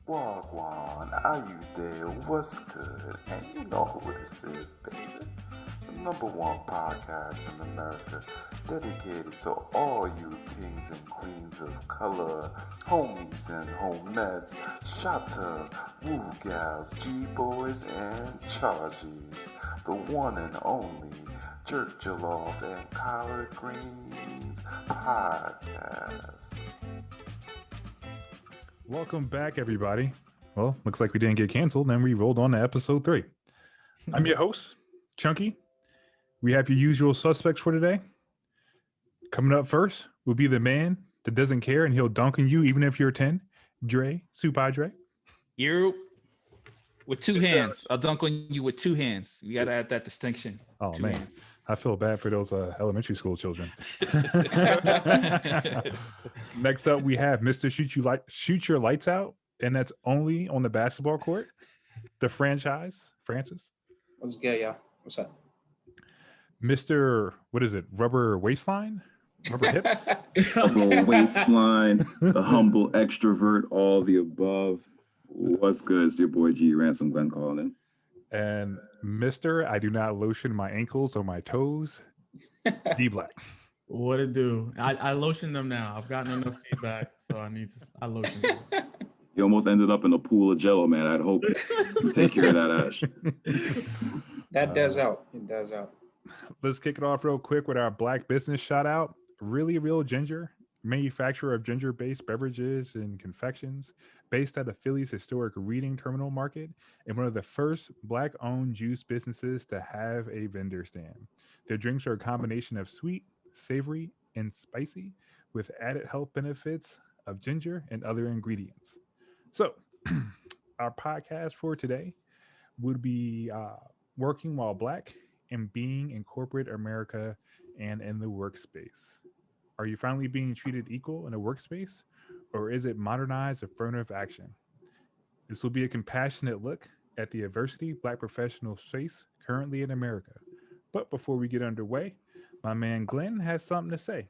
Wagwan, are you there? What's good? And you know who this is, baby. The #1 podcast in America, dedicated to all you kings and queens of color, homies and homettes, shotters, woo gals, G-boys, and charges. The one and only Jerk Jollof and Collard Greens podcast. Welcome back, everybody. Well, looks like we didn't get canceled, and we rolled on to episode 3. I'm your host, Chunky. We have your usual suspects for today. Coming up first will be the man that doesn't care, and he'll dunk on you even if you're 10. Dre, Super Dre. You with two hands. I'll dunk on you with two hands. You got to add that distinction. Oh, two man. Hands. I feel bad for those elementary school children. Next up, we have Mr. Shoot Your Lights Out, and that's only on the basketball court. The franchise, Francis. What's good, y'all? What's up? Mr. What is it? Rubber waistline? Rubber hips? Rubber waistline, the humble extrovert, all the above. What's good? It's your boy G Ransom Glenn calling in. And Mr. I do not lotion my ankles or my toes. D Black. What it do? I lotion them now. I've gotten enough feedback, so I lotion them. You almost ended up in a pool of jello, man. I'd hope you take care of that, Ash. That does out. It does out. Let's kick it off real quick with our Black business shout out. Really Real Ginger, manufacturer of ginger-based beverages and confections, based at the Philly's historic Reading Terminal Market, and one of the first Black-owned juice businesses to have a vendor stand. Their drinks are a combination of sweet, savory, and spicy, with added health benefits of ginger and other ingredients. So, our podcast for today would be Working While Black and Being in Corporate America and in the Workspace. Are you finally being treated equal in a workspace, or is it modernized affirmative action? This will be a compassionate look at the adversity Black professionals face currently in America. But before we get underway, my man Glenn has something to say.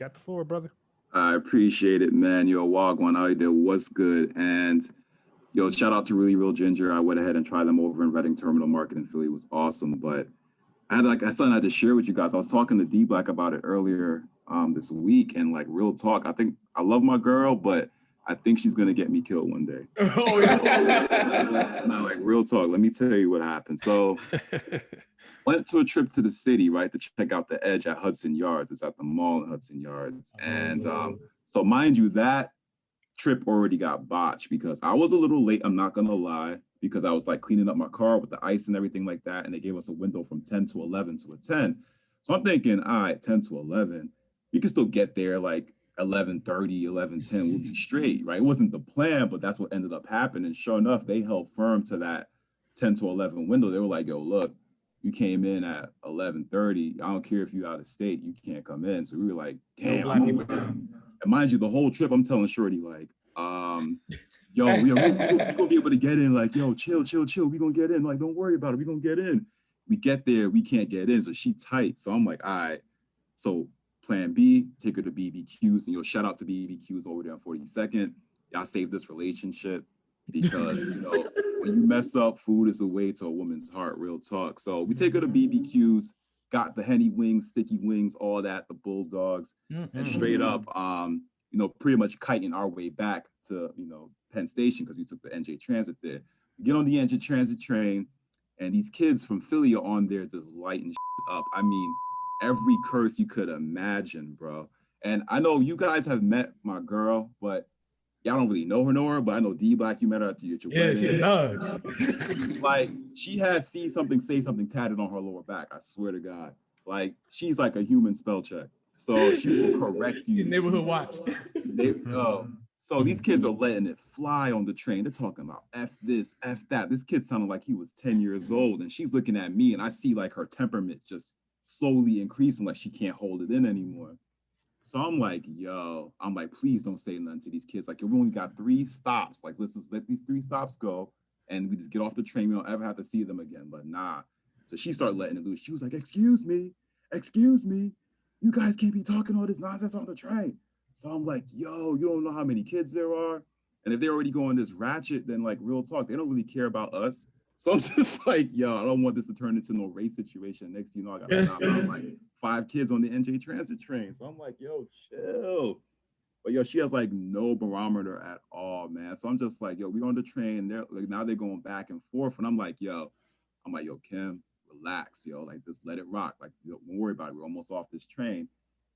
Got the floor, brother. I appreciate it, man. Yo, Wagwan out there. What's good? And yo, shout out to Really Real Ginger. I went ahead and tried them over in Reading Terminal Market in Philly. It was awesome. But I had something I had to share with you guys. I was talking to D Black about it earlier this week, and real talk. I think I love my girl, but I think she's gonna get me killed one day. Oh yeah. No, real talk. Let me tell you what happened. So went to a trip to the city, right, to check out the Edge at Hudson Yards. It's at the mall in Hudson Yards. And so mind you, that trip already got botched because I was a little late, I'm not gonna lie, because I was cleaning up my car with the ice and everything like that. And they gave us a window from 10 to 11 to a 10. So I'm thinking, all right, 10 to 11, we can still get there 11:30, 11:10, we'll be straight, right? It wasn't the plan, but that's what ended up happening. Sure enough, they held firm to that 10 to 11 window. They were like, yo, look, you came in at 11:30. I don't care if you're out of state, you can't come in. So we were like, damn. And mind you, the whole trip, I'm telling Shorty, yo, we gonna be able to get in. Yo, chill. We gonna get in. Don't worry about it. We gonna get in. We get there, we can't get in. So she tight. So I'm like, all right. So plan B, take her to BBQs. And shout out to BBQs over there on 42nd. Y'all saved this relationship because, when you mess up, food is a way to a woman's heart, real talk. So we take her to BBQs, got the Henny wings, sticky wings, all that, the Bulldogs, and straight up, pretty much kiting our way back to, Penn Station because we took the NJ Transit there. We get on the NJ Transit train, and these kids from Philly are on there just lighting up. I mean, every curse you could imagine, bro. And I know you guys have met my girl, but y'all don't really know her, but I know D Black, you met her at your wedding. She does. She has see something, say something tatted on her lower back. I swear to God. She's like a human spell check. So she will correct you. Neighborhood watch. So these kids are letting it fly on the train. They're talking about F this, F that. This kid sounded like he was 10 years old, and she's looking at me, and I see her temperament just slowly increasing, she can't hold it in anymore. So I'm like, please don't say nothing to these kids. We only got 3 stops. Let's just let these 3 stops go, and we just get off the train. We don't ever have to see them again. But nah. So she started letting it loose. She was like, excuse me. You guys can't be talking all this nonsense on the train. So I'm like, yo, you don't know how many kids there are. And if they're already going this ratchet, then like real talk, they don't really care about us. So I'm just like, yo, I don't want this to turn into no race situation. Next thing you know, I got to knock out like 5 kids on the NJ Transit train. So I'm like, yo, chill. But yo, she has like no barometer at all, man. So I'm just like, yo, we on the train. They're like, now they're going back and forth. And I'm like, yo, Kim, relax, yo. Like, just let it rock. Like, don't worry about it. We're almost off this train.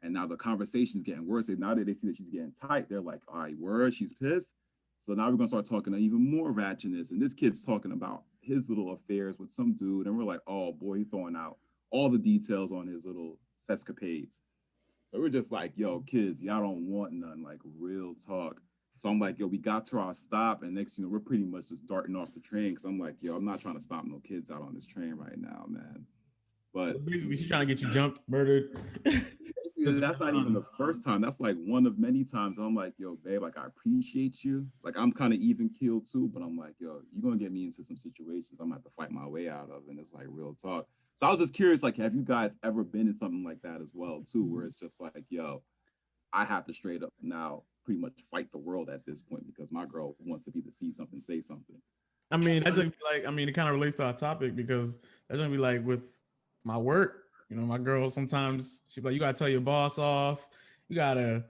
And now the conversation's getting worse. And now that they see that she's getting tight, they're like, all right, word, she's pissed. So now we're gonna start talking even more ratchetness. And this kid's talking about his little affairs with some dude. And we're like, oh boy, he's throwing out all the details on his little sescapades. So we're just like, yo, kids, y'all don't want none, like real talk. So I'm like, yo, we got to our stop. And next, we're pretty much just darting off the train. Cause I'm like, yo, I'm not trying to stop no kids out on this train right now, man. But so basically, she's trying to get you jumped, murdered. that's not even the first time. That's like one of many times. I'm like, yo, babe, like I appreciate you. Like I'm kind of even keeled too, but I'm like, yo, you're gonna get me into some situations I'm gonna have to fight my way out of. And it's like real talk. So I was just curious, like, have you guys ever been in something like that as well, too, where it's just like, yo, I have to straight up now pretty much fight the world at this point because my girl wants to be to see something, say something. I mean, that's gonna be like, I mean, it kind of relates to our topic because that's gonna be like with my work. My girl sometimes she's like, you gotta tell your boss off. You gotta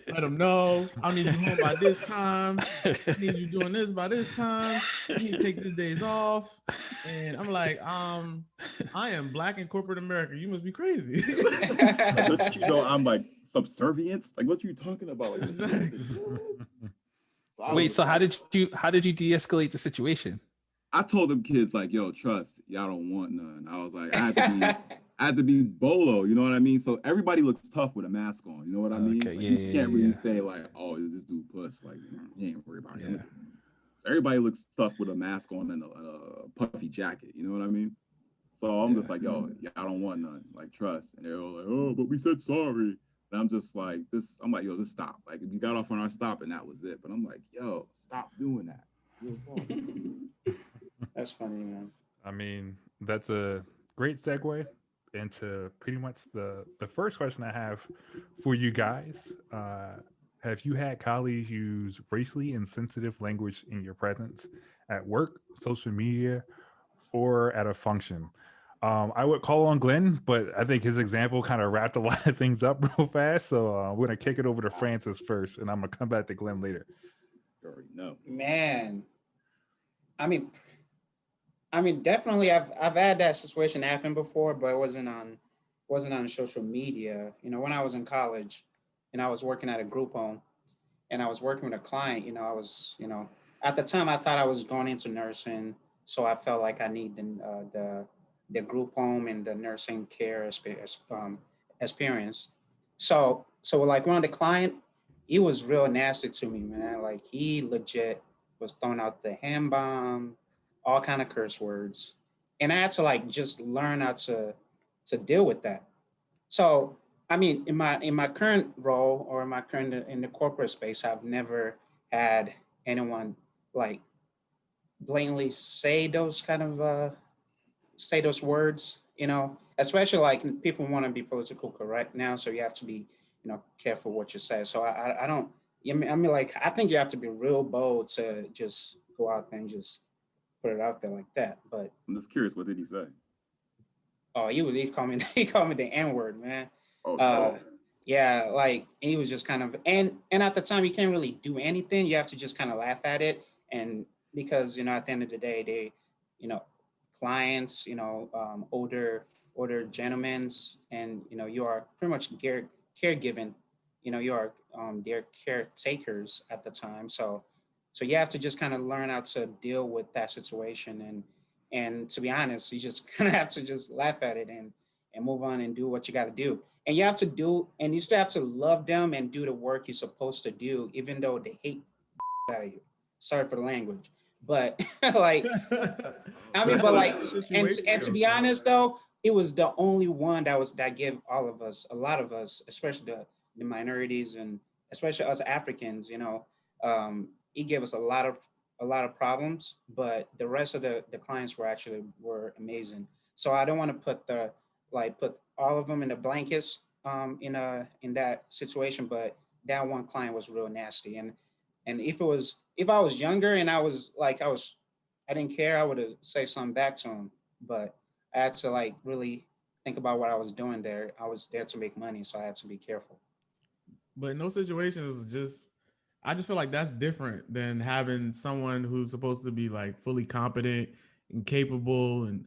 let them know. I need you home by this time. I need you doing this by this time. You need to take these days off. And I'm like, I am Black in corporate America. You must be crazy. Don't you know I'm like subservient? Like, what are you talking about? Like, Exactly. Wait, so how did you de-escalate the situation? I told them kids like, yo, trust, y'all don't want none. I was like, I had to be bolo, you know what I mean? So everybody looks tough with a mask on, you know what I mean? Okay, Like, yeah, you can't yeah, really yeah. say like, oh, this dude puss, like you ain't worried about him. Yeah. So everybody looks tough with a mask on and a puffy jacket, you know what I mean? So I'm just like, yo, I don't want none, like trust. And they're all like, oh, but we said sorry. And I'm just like, I'm like, yo, just stop. Like if you got off on our stop and that was it. But I'm like, yo, stop doing that. Real talk. That's funny, man. I mean, that's a great segue into pretty much the first question I have for you guys. Have you had colleagues use racially insensitive language in your presence at work, social media, or at a function? I would call on Glenn, but I think his example kind of wrapped a lot of things up real fast. So we're going to kick it over to Francis first, and I'm going to come back to Glenn later. You already know. Man, I mean, definitely, I've had that situation happen before, but it wasn't on social media. When I was in college, and I was working at a group home, and I was working with a client. I was, at the time, I thought I was going into nursing, so I felt like I needed the group home and the nursing care experience. So like one of the client, he was real nasty to me, man. Like he legit was throwing out the ham bomb, all kind of curse words, and I had to like just learn how to deal with that. So I mean, in my current role or in the corporate space, I've never had anyone like blatantly say those kind of say those words, especially like people want to be political correct now. So you have to be, careful what you say. So I don't, I mean, like, I think you have to be real bold to just go out there and just put it out there like that. But I'm just curious, what did he say? oh, he called me the N-word, man. Oh, Yeah, like he was just kind of, and at the time you can't really do anything. You have to just kind of laugh at it. And because, at the end of the day, they, clients, older gentlemen, and, you are pretty much caregiving, you are their caretakers at the time. So you have to just kind of learn how to deal with that situation. And to be honest, you just kind of have to just laugh at it and move on and do what you got to do. And you still have to love them and do the work you're supposed to do, even though they hate out of you. Sorry for the language, but like, I mean, but like, and to be honest though, it was the only one that gave all of us, a lot of us, especially the minorities and especially us Africans, he gave us a lot of problems, but the rest of the clients were amazing. So I don't want to put all of them in the blankets in that situation, but that one client was real nasty. And And if I was younger and I didn't care, I would have say something back to him. But I had to like really think about what I was doing there. I was there to make money, so I had to be careful. But in those situations, I just feel like that's different than having someone who's supposed to be like fully competent and capable and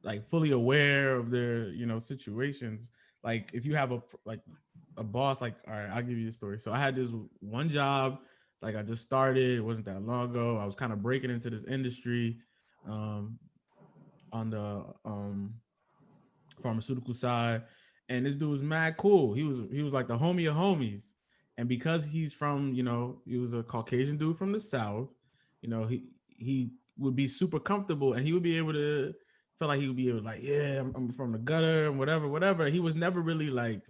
like fully aware of their, situations. Like if you have a boss, like, all right, I'll give you a story. So I had this one job, like I just started, it wasn't that long ago. I was kind of breaking into this industry on the pharmaceutical side. And this dude was mad cool. He was like the homie of homies. And because he's from, he was a Caucasian dude from the South, he would be super comfortable and he would be able to feel like he would be able to like, yeah, I'm from the gutter and whatever. He was never really like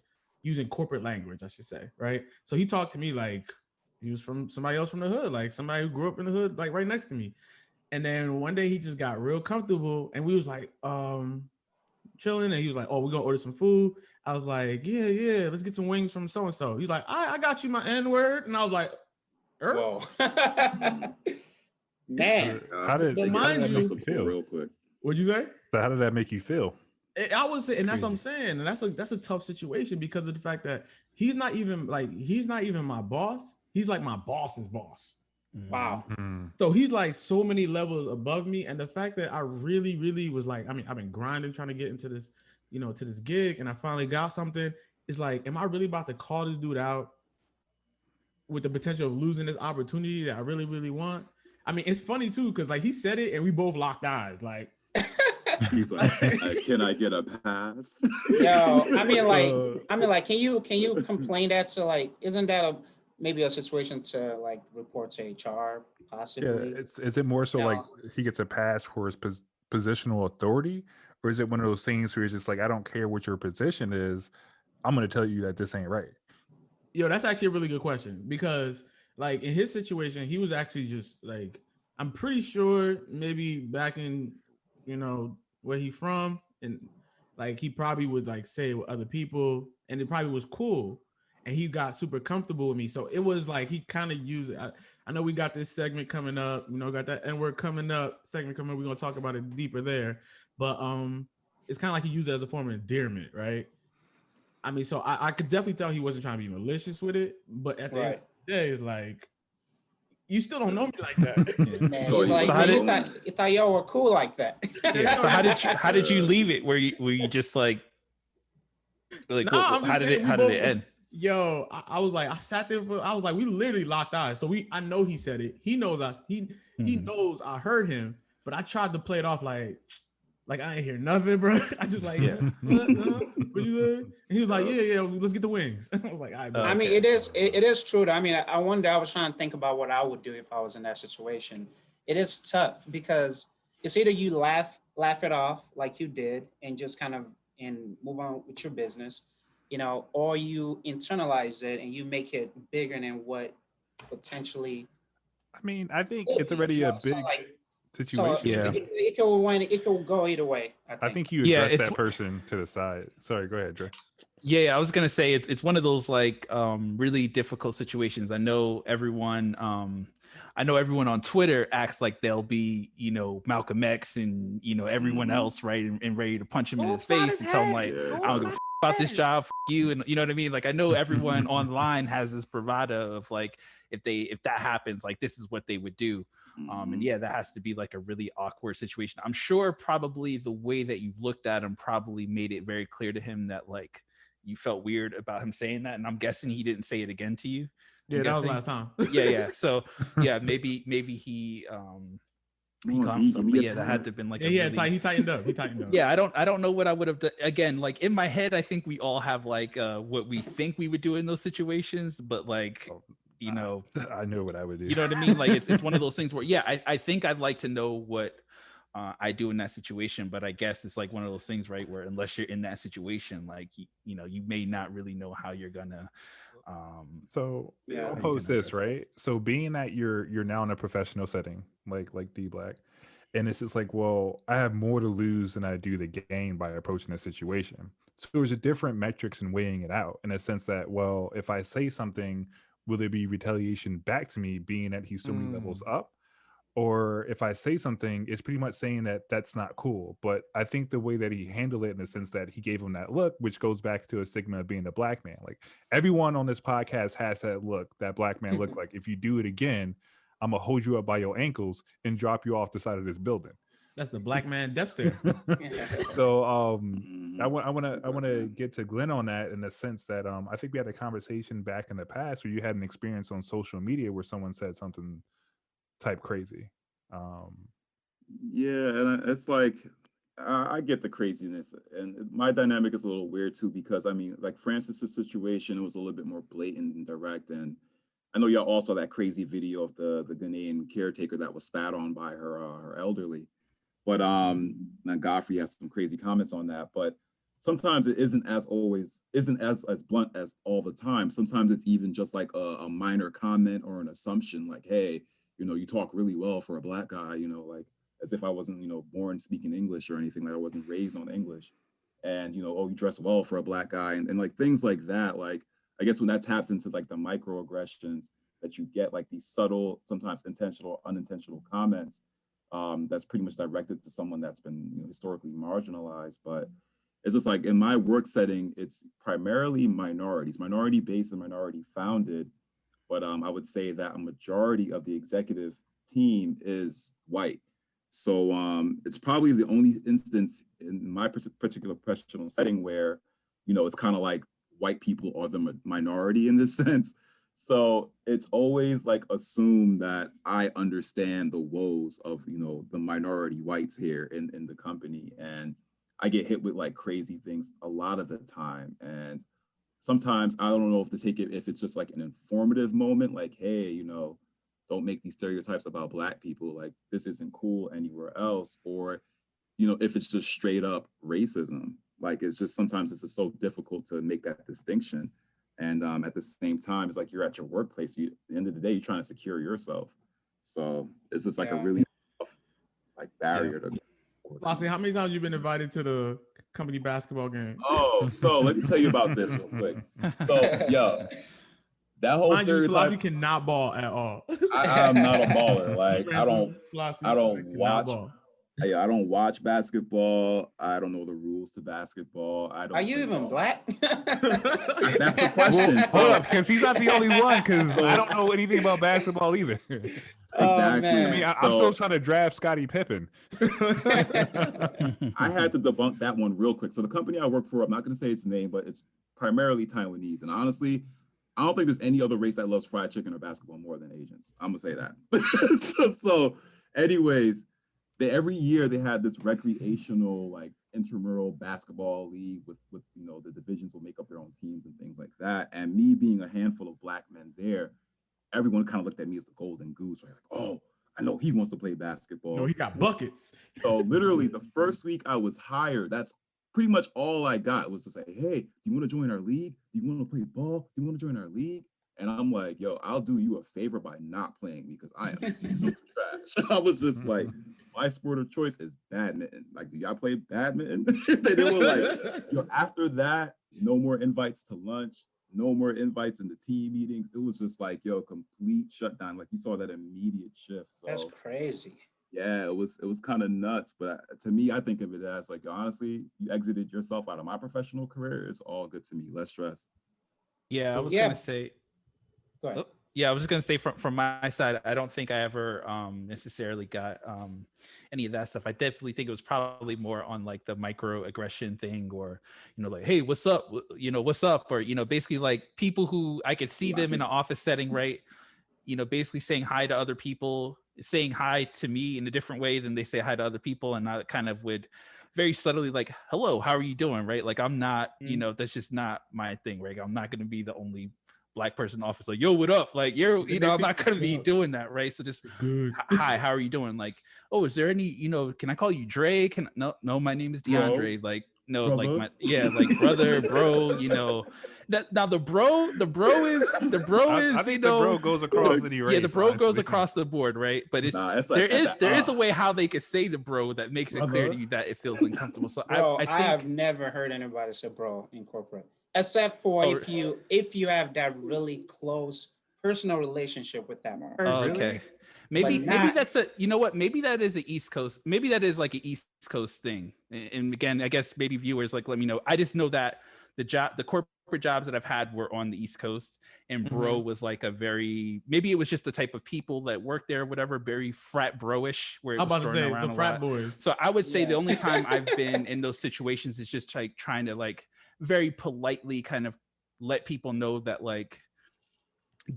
using corporate language, I should say, right? So he talked to me like he was from somebody else from the hood, like somebody who grew up in the hood, like right next to me. And then one day he just got real comfortable and we was like, chilling, and he was like, "Oh, we're gonna order some food." I was like, "Yeah, let's get some wings from so and so." He's like, "I got you my N-word," and I was like, Whoa, man. How did But that mind make you, you feel? real quick. what'd you say? So how did that make you feel? I was, and that's what I'm saying, and that's a tough situation because of the fact that he's not even my boss. He's like my boss's boss. Wow. So he's like so many levels above me, and the fact that I really, really was like, I mean, I've been grinding trying to get into this, to this gig, and I finally got something. It's like, am I really about to call this dude out with the potential of losing this opportunity that I really, really want? I mean, it's funny too because like he said it, and we both locked eyes, like. He's like, can I get a pass? Yo, I mean, like, can you complain that to like? Isn't that maybe a situation to like report to HR possibly? Yeah, is it more so like he gets a pass for his positional authority, or is it one of those things where he's just like, I don't care what your position is, I'm going to tell you that this ain't right? Yo, that's actually a really good question because like in his situation, he was actually just like, I'm pretty sure maybe back in, where he from, and like he probably would like say it with other people, and it probably was cool, and he got super comfortable with me. So it was like he kind of used it. I know we got this segment coming up, got that N-word segment coming up. We're gonna talk about it deeper there, but it's kind of like he used it as a form of endearment, right? I mean, so I could definitely tell he wasn't trying to be malicious with it, but at the end of the day, it's like, you still don't know me like that. Man, he's like, so you thought y'all were cool like that. Yeah. So how did you leave it? Were you just like how did it end? Yo, I was like, I sat there I was like, we literally locked eyes. So I know he said it. He knows us. He knows I heard him, but I tried to play it off like I ain't hear nothing, bro. I just like, what you say? And he was like, yeah, let's get the wings. I was like, all right, I mean, it is true. I mean, I was trying to think about what I would do if I was in that situation. It is tough because it's either you laugh it off like you did and just kind of and move on with your business, or you internalize it and you make it bigger than what potentially. I mean, I think it's already a big situation. So it could go either way. I think you address that person to the side. Sorry, go ahead, Dre. Yeah, I was gonna say it's one of those like really difficult situations. I know everyone on Twitter acts like they'll be, Malcolm X and everyone else, right, and ready to punch him in his face and tell him like, I don't give a about this job, you, and you know what I mean. Like I know everyone online has this bravado of like if that happens, like this is what they would do. And yeah, that has to be like a really awkward situation. I'm sure probably the way that you looked at him probably made it very clear to him that like you felt weird about him saying that. And I'm guessing he didn't say it again to you. Yeah, that was last time. Yeah. So yeah, maybe he calmed himself. But yeah, that had to have been like he tightened up. Yeah, I don't know what I would have done. Again, like in my head, I think we all have like what we think we would do in those situations, but like I know what I would do. You know what I mean? Like it's one of those things where I think I'd like to know what I do in that situation, but I guess it's like one of those things, right, where unless you're in that situation, like you may not really know how you're gonna so I'll pose this, right? So being that you're now in a professional setting like D Black, and it's just like, well, I have more to lose than I do to gain by approaching a situation. So there's a different metrics in weighing it out in a sense that, well, if I say something will there be retaliation back to me, being that he's so many levels up? Or if I say something, it's pretty much saying that that's not cool. But I think the way that he handled it, in the sense that he gave him that look, which goes back to a stigma of being a black man. Like, everyone on this podcast has that look, that black man look. Like, if you do it again, I'm gonna hold you up by your ankles and drop you off the side of this building. That's the black man death stare. So I want to get to Glenn on that, in the sense that I think we had a conversation back in the past where you had an experience on social media where someone said something type crazy. Yeah, and it's like I get the craziness, and my dynamic is a little weird too, because I mean, like Francis's situation, it was a little bit more blatant and direct, and I know y'all also that crazy video of the Ghanaian caretaker that was spat on by her elderly, but and Godfrey has some crazy comments on that, but sometimes it isn't as blunt as all the time. Sometimes it's even just like a minor comment or an assumption, like, hey, you know, you talk really well for a black guy, you know, like as if I wasn't, you know, born speaking English or anything, like I wasn't raised on English. And, you know, oh, you dress well for a black guy, and like things like that. Like, I guess when that taps into like the microaggressions that you get, like these subtle, sometimes intentional, unintentional comments, that's pretty much directed to someone that's been, you know, historically marginalized. But it's just like in my work setting, it's primarily minority based and minority founded. But I would say that a majority of the executive team is white. So it's probably the only instance in my particular professional setting where, you know, it's kind of like white people are the minority in this sense. So it's always like assumed that I understand the woes of, you know, the minority whites here in the company. And I get hit with like crazy things a lot of the time. And sometimes I don't know if to take it, if it's just like an informative moment, like, hey, you know, don't make these stereotypes about black people, like this isn't cool anywhere else, or, you know, if it's just straight up racism, like it's just sometimes it's just so difficult to make that distinction. And at the same time, it's like you're at your workplace. At the end of the day, you're trying to secure yourself. So it's just like a really tough, like barrier to. Lassie, how many times have you been invited to the company basketball game? Oh, so let me tell you about this real quick. So, yo, that whole stereotype. Lassie cannot ball at all. I'm not a baller. Like I don't watch. Ball. Yeah, I don't watch basketball. I don't know the rules to basketball. I don't. Are you even black? That's the question. Well, hold up, because he's not the only one. Because I don't know anything about basketball either. Exactly. Oh, man. I mean, I'm still trying to draft Scottie Pippen. I had to debunk that one real quick. So the company I work for, I'm not going to say its name, but it's primarily Taiwanese. And honestly, I don't think there's any other race that loves fried chicken or basketball more than Asians. I'm going to say that. so anyways, every year they had this recreational, like intramural basketball league with, you know, the divisions will make up their own teams and things like that. And me being a handful of black men there, everyone kind of looked at me as the golden goose, right? Like, oh, I know he wants to play basketball. No, he got buckets. So literally the first week I was hired, that's pretty much all I got was to say, hey, do you want to join our league? Do you want to play ball? Do you want to join our league? And I'm like, yo, I'll do you a favor by not playing because I am super trash. I was just like, my sport of choice is badminton. Like, do y'all play badminton? They were like, yo, after that, no more invites to lunch, no more invites in the team meetings. It was just like, yo, complete shutdown. Like you saw that immediate shift. So That's crazy. yeah, it was kind of nuts. But to me, I think of it as like, honestly, you exited yourself out of my professional career. It's all good to me. Less stress. Yeah, I was gonna say. Go ahead. Yeah, I was just gonna say from my side, I don't think I ever necessarily got any of that stuff. I definitely think it was probably more on like the microaggression thing, or you know, like, hey, what's up? You know, what's up? Or you know, basically like people who I could see them in an office setting, right? You know, basically saying hi to other people, saying hi to me in a different way than they say hi to other people, and I kind of would very subtly like, hello, how are you doing? Right? Like I'm not, you know, that's just not my thing, right? I'm not gonna be the only Black person in the office, like, yo, what up? Like, you know, I'm not gonna be doing that, right? So just hi, how are you doing? Like, oh, is there any, you know, can I call you Dre? No, my name is DeAndre. Bro. Like, no, brother. Like like brother, bro, you know. Now the bro is I think the bro goes across any race. Yeah, the bro goes across the board, right? But it's like, there is a way how they could say the bro that makes it clear to you that it feels uncomfortable. So bro, I think, I have never heard anybody say bro in corporate. Except for if you have that really close personal relationship with that Oh, person. okay. Maybe But maybe not- that's a, you know what, maybe that is a East Coast, maybe that is like an East Coast thing. And again, I guess maybe viewers like let me know. I just know that the corporate jobs that I've had were on the East Coast, and bro was like a very, maybe it was just the type of people that worked there, whatever, very frat bro-ish, where it I'm was about to thrown say it's around the a frat lot. boys. So I would say the Yeah. only time I've been in those situations is just like trying to like very politely kind of let people know that like,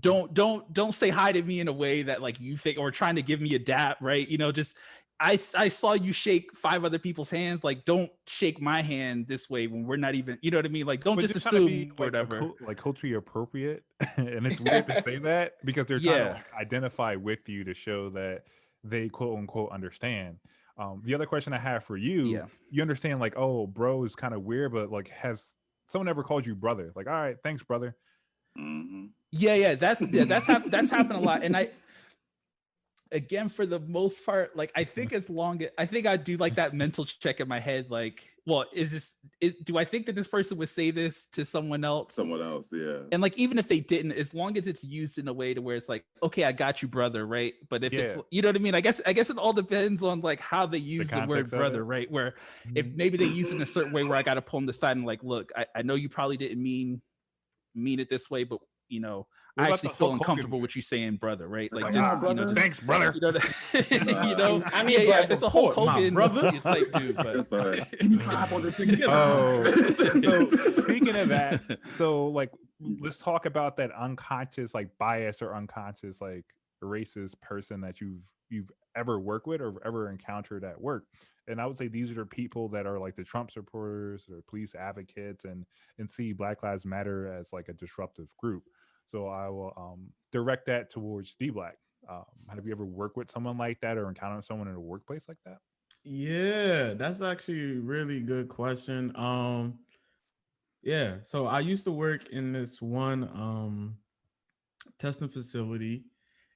don't say hi to me in a way that like you think, or trying to give me a dap, right? You know, just I saw you shake 5 other people's hands, like don't shake my hand this way when we're not even, you know what I mean? Like don't But just trying to assume be, or like, whatever. like culturally appropriate, and it's weird to say that because they're trying to Yeah. like, identify with you to show that they quote unquote understand. The other question I have for you, Yeah. you understand like, oh, bro is kind of weird, but like, has someone ever called you brother? Like, all right, thanks, brother. Yeah, that's happened a lot. And I, again, for the most part, like I think I think I do like that mental check in my head, like, well, do I think that this person would say this to someone else? Someone else, yeah. And like, even if they didn't, as long as it's used in a way to where it's like, okay, I got you, brother, right? But if it's, you know what I mean? I guess it all depends on like how they use the word context of brother, it. right? Where if maybe they use it in a certain way where I got to pull them aside and like, look, I know you probably didn't mean it this way, but you know, What I about actually the feel Hulk Hogan uncomfortable with you saying brother, right? Like Like, just, nah, you know, brother. just, Thanks, brother. you know, you know, I mean, yeah, but if it's a Hulk support my Hogan brother. type dude, but It's give me 5 on this thing. Oh, so speaking of that, so like let's talk about that unconscious like bias or unconscious like racist person that you've ever worked with or ever encountered at work. And I would say these are the people that are like the Trump supporters or police advocates and see Black Lives Matter as like a disruptive group. So I will direct that towards D Black. Have you ever worked with someone like that or encountered someone in a workplace like that? Yeah, that's actually a really good question. Yeah, so I used to work in this one testing facility,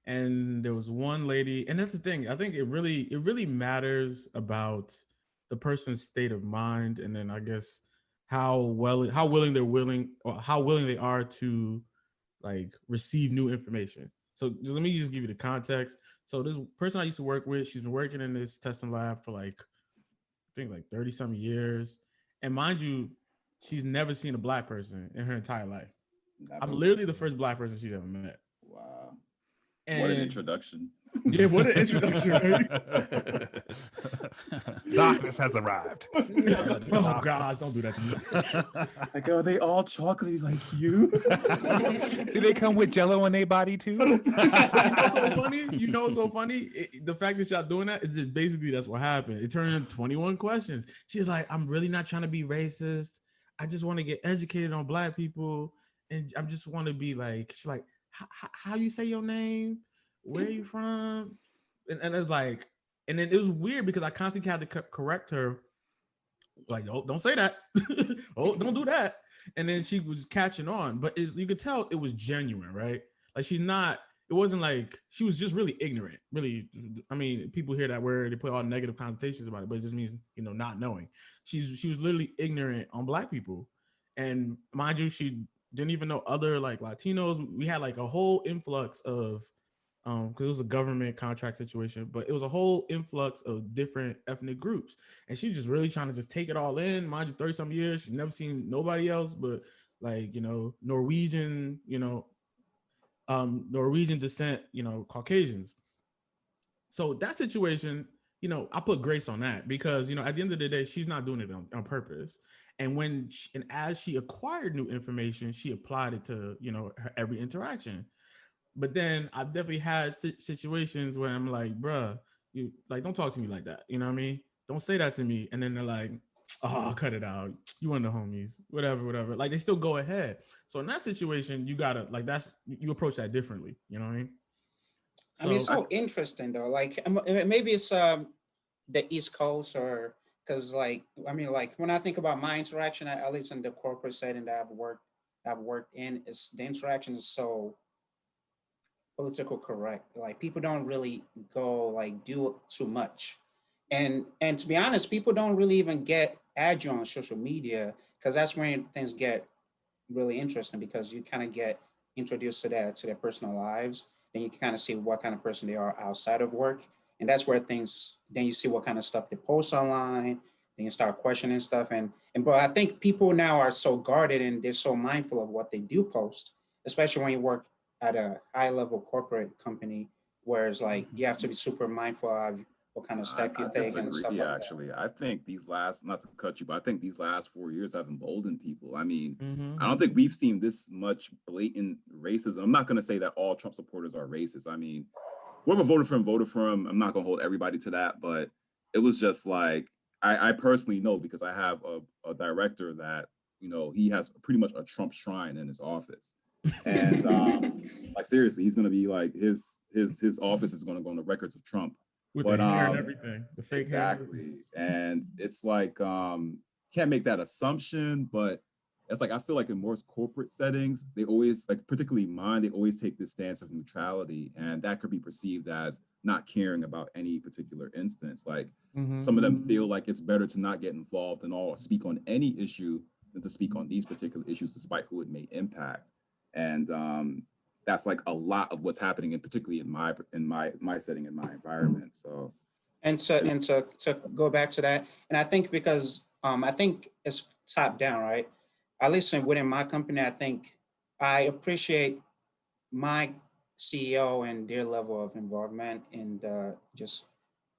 and there was one lady, and that's the thing. I think it really matters about the person's state of mind, and then I guess how willing they are to like receive new information. So let me just give you the context. So this person I used to work with, she's been working in this testing lab for like I think like 30 some years. And mind you, she's never seen a Black person in her entire life. I'm literally the first Black person she's ever met. Wow. And What an introduction. Yeah, what an introduction, right? Darkness has arrived. Oh gosh, don't do that to me. Like, are they all chocolatey like you? Do they come with Jello in their body too? You know what's so funny? The fact that y'all doing that is that basically that's what happened. It turned into 21 questions. She's like, I'm really not trying to be racist. I just want to get educated on Black people. And I just want to be like, she's like, how you say your name? Where are you from? And it's like, and then it was weird because I constantly had to correct her. Like, oh, don't say that. Oh, don't do that. And then she was catching on, but you could tell it was genuine, right? Like it wasn't like, she was just really ignorant. Really, I mean, people hear that word, they put all negative connotations about it, but it just means, not knowing. She was literally ignorant on Black people. And mind you, she didn't even know other like Latinos. We had like a whole influx of, because it was a government contract situation, but it was a whole influx of different ethnic groups. And she's just really trying to just take it all in. Mind you, 30 some years, she's never seen nobody else but like, Norwegian, Norwegian descent, Caucasians. So that situation, I put grace on that because, at the end of the day, she's not doing it on purpose. And as she acquired new information, she applied it to, her every interaction. But then I've definitely had situations where I'm like, bruh, you like, don't talk to me like that. You know what I mean? Don't say that to me. And then they're like, oh, cut it out. You and the homies, whatever. Like they still go ahead. So in that situation, you gotta like, you approach that differently. You know what I mean? So, I mean, it's so interesting though. Like maybe it's the East Coast or because like, I mean, like when I think about my interaction, at least in the corporate setting that I've worked in, is the interaction is so political correct. Like people don't really go like do too much. And to be honest, people don't really even add you on social media because that's when things get really interesting because you kind of get introduced to their personal lives, then you can kind of see what kind of person they are outside of work. And that's where things, then you see what kind of stuff they post online, then you start questioning stuff. But I think people now are so guarded and they're so mindful of what they do post, especially when you work at a high level corporate company, where it's like you have to be super mindful of what kind of step you I take and disagree. stuff like that. Actually, I think these last, not to cut you, but I think these last 4 years have emboldened people. I mean, Mm-hmm. I don't think we've seen this much blatant racism. I'm not going to say that all Trump supporters are racist. I mean, whoever voted for him. I'm not going to hold everybody to that, but it was just like, I personally know because I have a director that, he has pretty much a Trump shrine in his office. And like seriously, he's going to be like, his office is going to go on the records of Trump. With But the hair and everything, the fake hair. exactly. And it's like can't make that assumption, but it's like I feel like in most corporate settings, they always, like particularly mine, they always take this stance of neutrality, and that could be perceived as not caring about any particular instance. Like some of them feel like it's better to not get involved and all speak on any issue than to speak on these particular issues, despite who it may impact. And that's like a lot of what's happening, and particularly in my setting, in my environment. So And to go back to that, and I think because I think it's top down, right? At least within my company, I think I appreciate my CEO and their level of involvement in just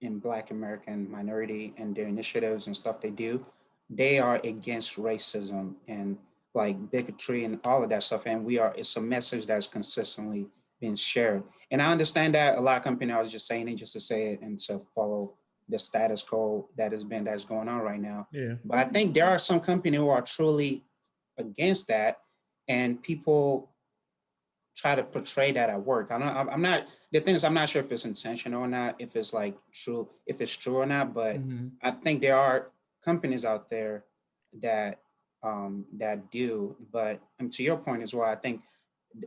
in Black American minority and their initiatives and stuff they do. They are against racism and like bigotry and all of that stuff. And it's a message that's consistently been shared. And I understand that a lot of companies are just saying it just to say it and to follow the status quo that's going on right now. Yeah. But I think there are some companies who are truly against that, and people try to portray that at work. I'm not. The thing is, I'm not sure if it's intentional or not, if it's like true, if it's true or not. But I think there are companies out there that that do. But to your point as well, I think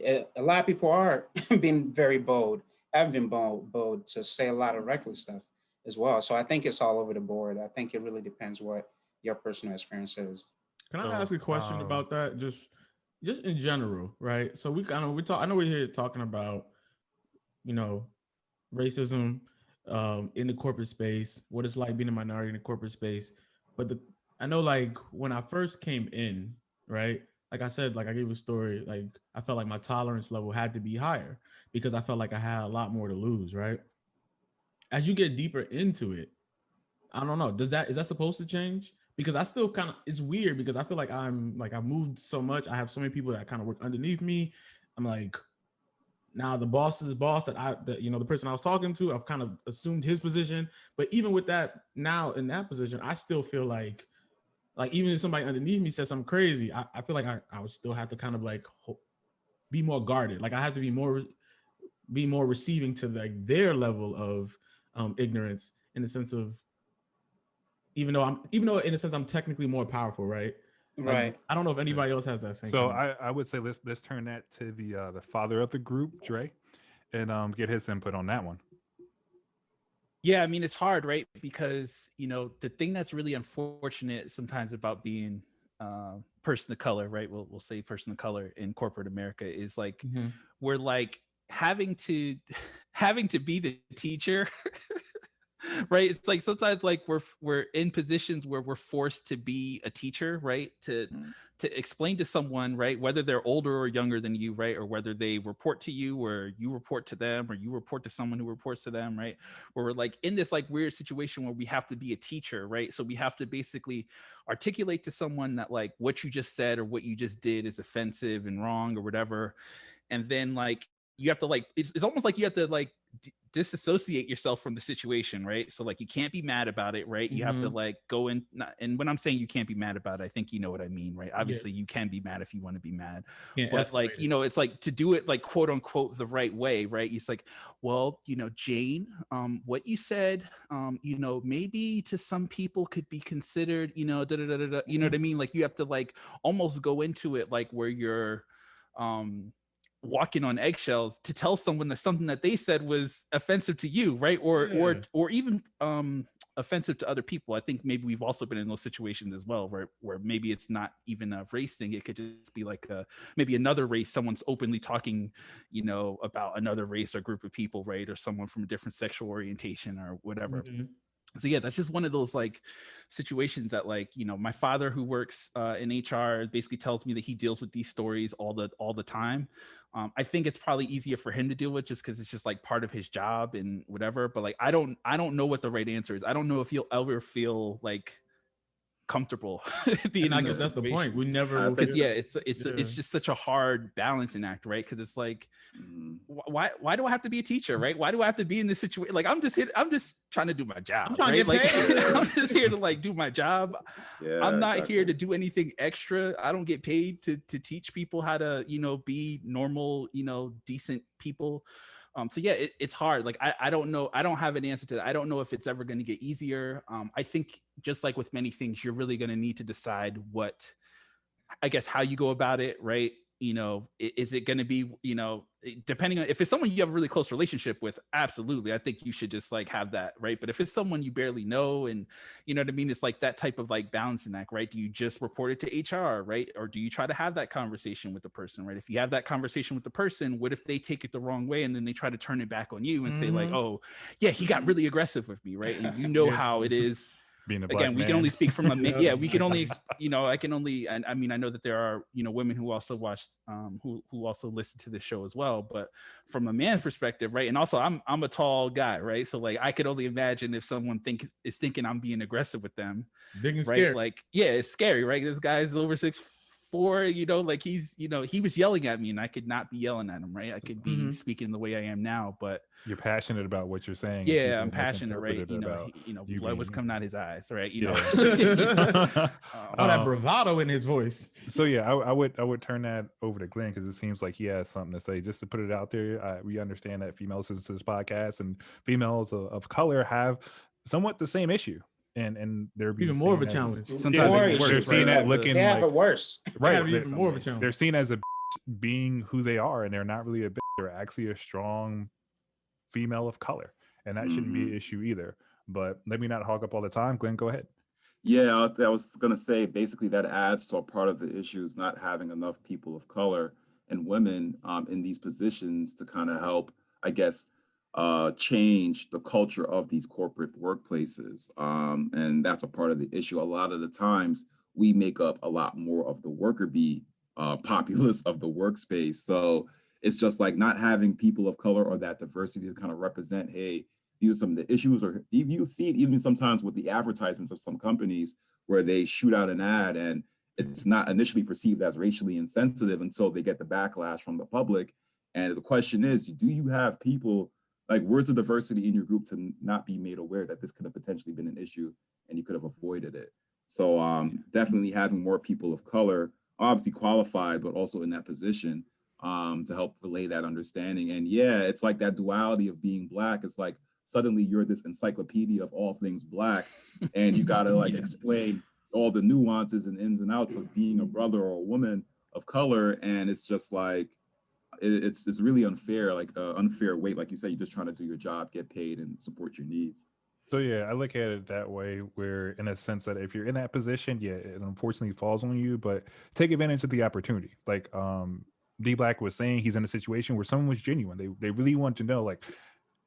a lot of people are being very bold, have been bold to say a lot of reckless stuff as well. So I think it's all over the board. I think it really depends what your personal experience is. Can I ask a question about that? Just in general, right? So we talk. I know we're here talking about, racism in the corporate space, what it's like being a minority in the corporate space. But I know, like, when I first came in, right? Like I said, like I gave a story, like I felt like my tolerance level had to be higher because I felt like I had a lot more to lose, right? As you get deeper into it, I don't know. Is that supposed to change? Because I still kind of, it's weird because I feel like I've moved so much. I have so many people that kind of work underneath me. I'm like, now the boss's boss the person I was talking to, I've kind of assumed his position. But even with that, now in that position, I still feel like even if somebody underneath me says something crazy, I feel like I would still have to kind of like be more guarded. Like I have to be more receiving to like their level of ignorance, in the sense of, even though in a sense I'm technically more powerful, right? Like, Right. I don't know if anybody else has that same. So I would say let's turn that to the father of the group, Dre, and get his input on that one. Yeah, I mean, it's hard, right? Because, the thing that's really unfortunate sometimes about being person of color, right? We'll say person of color in corporate America is like, we're like having to be the teacher. Right, it's like sometimes like we're in positions where we're forced to be a teacher, right, to explain to someone, right, whether they're older or younger than you, right, or whether they report to you or you report to them or you report to someone who reports to them, right, where we're like in this like weird situation where we have to be a teacher, right? So we have to basically articulate to someone that like what you just said or what you just did is offensive and wrong or whatever, and then like you have to like it's almost like you have to like disassociate yourself from the situation, right? So like you can't be mad about it, right? You have to like go in, and when I'm saying you can't be mad about it, I think you know what I mean, right? Obviously you can be mad if you want to be mad, but like it's like to do it like quote unquote the right way, right? It's like, well, Jane, what you said, maybe to some people could be considered, you know what I mean? Like you have to like almost go into it like where you're walking on eggshells to tell someone that something that they said was offensive to you, right? Or even offensive to other people. I think maybe we've also been in those situations as well, where maybe it's not even a race thing. It could just be like maybe another race. Someone's openly talking, about another race or group of people, right? Or someone from a different sexual orientation or whatever. Mhm. So yeah, that's just one of those like situations that like, my father who works in HR basically tells me that he deals with these stories all the time. I think it's probably easier for him to deal with just because it's just like part of his job and whatever. But like, I don't know what the right answer is. I don't know if he'll ever feel like comfortable being And I in guess those that's the point. We situations. never. Because Yeah. it's just such a hard balancing act, right? Because it's like, why do I have to be a teacher, right? Why do I have to be in this situation? Like I'm just trying to do my job. I'm trying to right? get paid. Like I'm just here to like do my job. Yeah, I'm not exactly. here to do anything extra. I don't get paid to teach people how to be normal, decent people. So yeah, it's hard. Like I don't know. I don't have an answer to that. I don't know if it's ever going to get easier. I think just like with many things, you're really going to need to decide how you go about it, right? Is it going to be, depending on if it's someone you have a really close relationship with, absolutely. I think you should just like have that, right? But if it's someone you barely know and you know what I mean, it's like that type of like balancing act, right? Do you just report it to HR, right? Or do you try to have that conversation with the person, right? If you have that conversation with the person, what if they take it the wrong way and then they try to turn it back on you and say like, oh yeah, he got really aggressive with me, right? And Yeah. how it is. Being a black Again, we man. can only speak from a man. Yeah. Yeah, we can only, I can only, and I mean, I know that there are, women who also watch, who also listen to this show as well. But from a man's perspective, right? And also, I'm a tall guy, right? So like, I could only imagine if someone is thinking I'm being aggressive with them, Big and right? scary. Like, yeah, it's scary, right? This guy's over 6'4", like he's, he was yelling at me, and I could not be yelling at him, right? I could be speaking the way I am now, but. You're passionate about what you're saying. and Yeah, people I'm passionate, right? misinterpret it about you Blood was being- coming out his eyes, right? All that bravado in his voice. So yeah, I would turn that over to Glenn because it seems like he has something to say. Just to put it out there, we understand that females listen to this podcast and females of color have somewhat the same issue, and they're being Even more of a seen as- challenge. Sometimes Yeah, it's they're worse, seen right? at looking They have like it worse. They right. have They're, even more of a challenge. they're seen as a being who they are, and they're not really a bitch. They're actually a strong female of color, and that shouldn't be an issue either. But let me not hog up all the time. Glenn, go ahead. Yeah, I was gonna say basically that adds to a part of the issues not having enough people of color and women in these positions to kind of help, I guess, change the culture of these corporate workplaces. And that's a part of the issue. A lot of the times we make up a lot more of the worker bee populace of the workspace. So it's just like not having people of color or that diversity to kind of represent, hey, these are some of the issues, or you see it even sometimes with the advertisements of some companies where they shoot out an ad and it's not initially perceived as racially insensitive until they get the backlash from the public. And the question is, do you have people, like, where's the diversity in your group to not be made aware that this could have potentially been an issue and you could have avoided it? So definitely having more people of color, obviously qualified, but also in that position to help relay that understanding. And yeah, it's like that duality of being Black. It's like suddenly you're this encyclopedia of all things Black, and you gotta like explain all the nuances and ins and outs of being a brother or a woman of color. And it's just like, it's really unfair, like unfair weight. Like you said, you're just trying to do your job, get paid, and support your needs. So yeah, I look at it that way, where in a sense that if you're in that position, yeah, it unfortunately falls on you, but take advantage of the opportunity. Like D Black was saying, he's in a situation where someone was genuine. They really want to know, like,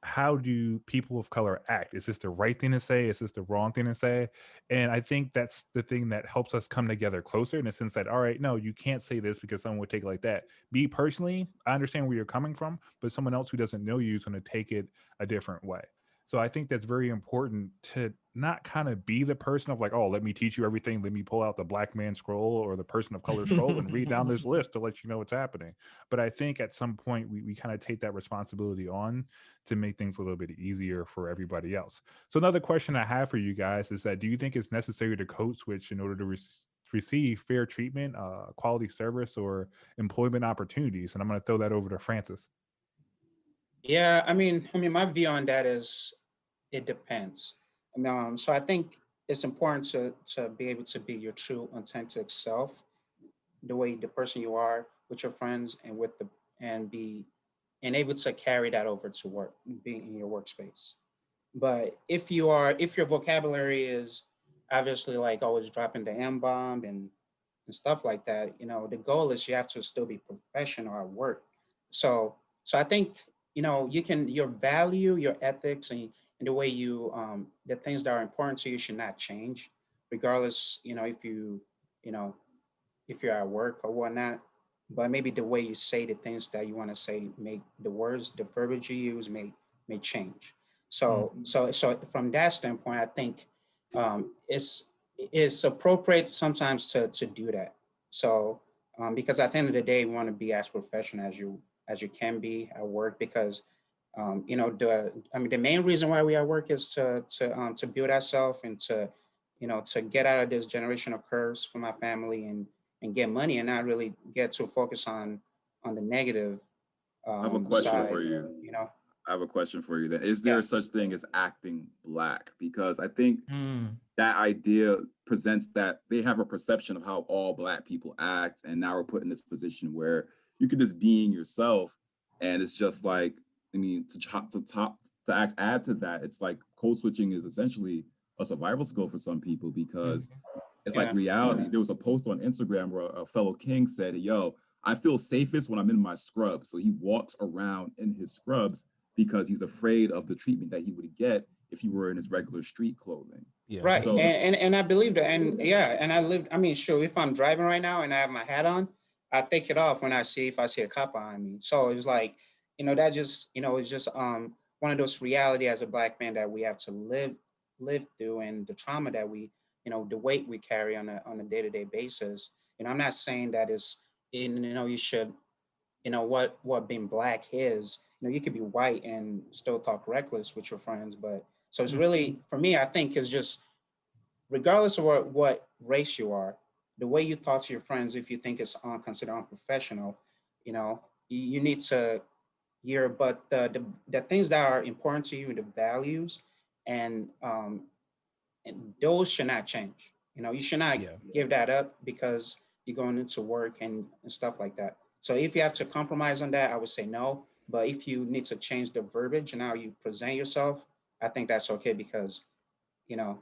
how do people of color act? Is this the right thing to say? Is this the wrong thing to say? And I think that's the thing that helps us come together closer, in the sense that, all right, no, you can't say this because someone would take it like that. Me personally, I understand where you're coming from, but someone else who doesn't know you is going to take it a different way. So I think that's very important to not kind of be the person of like, oh, let me teach you everything. Let me pull out the Black man scroll or the person of color scroll and read down this list to let you know what's happening. But I think at some point we kind of take that responsibility on to make things a little bit easier for everybody else. So another question I have for you guys is that, do you think it's necessary to code switch in order to receive fair treatment, quality service, or employment opportunities? And I'm going to throw that over to Francis. Yeah, I mean, my view on that is it depends. So I think it's important to be able to be your true authentic self, the person you are with your friends and and able to carry that over to work, being in your workspace. But if your vocabulary is obviously like always dropping the M bomb and stuff like that, the goal is you have to still be professional at work. So so I think you can your value, your ethics, and the way the things that are important to you should not change, regardless. You know if you're at work or whatnot. But maybe the way you say the things that you want to say, make the words, the verbiage you use may change. So from that standpoint, I think it's appropriate sometimes to do that. So because at the end of the day, you want to be as professional as you can be at work, because the main reason why we at work is to build ourselves and to get out of this generational curse for my family and get money, and not really get to focus on the negative I have a question side. for you. I have a question for you. Then, is Yeah. there such thing as acting black? Because I think Mm. that idea presents that they have a perception of how all black people act, and now we're put in this position where you could just being yourself, and it's just like, I mean, add to that, it's like code switching is essentially a survival skill for some people, because it's like Yeah. reality. There was a post on Instagram where a fellow king said, "Yo, I feel safest when I'm in my scrubs." So he walks around in his scrubs because he's afraid of the treatment that he would get if he were in his regular street clothing. Yeah. Right. So And I believe that. And yeah, and I mean, sure, if I'm driving right now and I have my hat on, I take it off when if I see a cop behind me. So it's like, that just, it's just one of those reality as a black man that we have to live through, and the trauma that the weight we carry on a day-to-day basis. I'm not saying that you should, what being black is. You could be white and still talk reckless with your friends, but so it's really, for me, I think, is just regardless of what race you are, the way you talk to your friends, if you think it's considered unprofessional, you need to but the things that are important to you, the values, and those should not change. You should not Yeah. give that up because you're going into work and stuff like that. So if you have to compromise on that, I would say no. But if you need to change the verbiage and how you present yourself, I think that's okay, because you know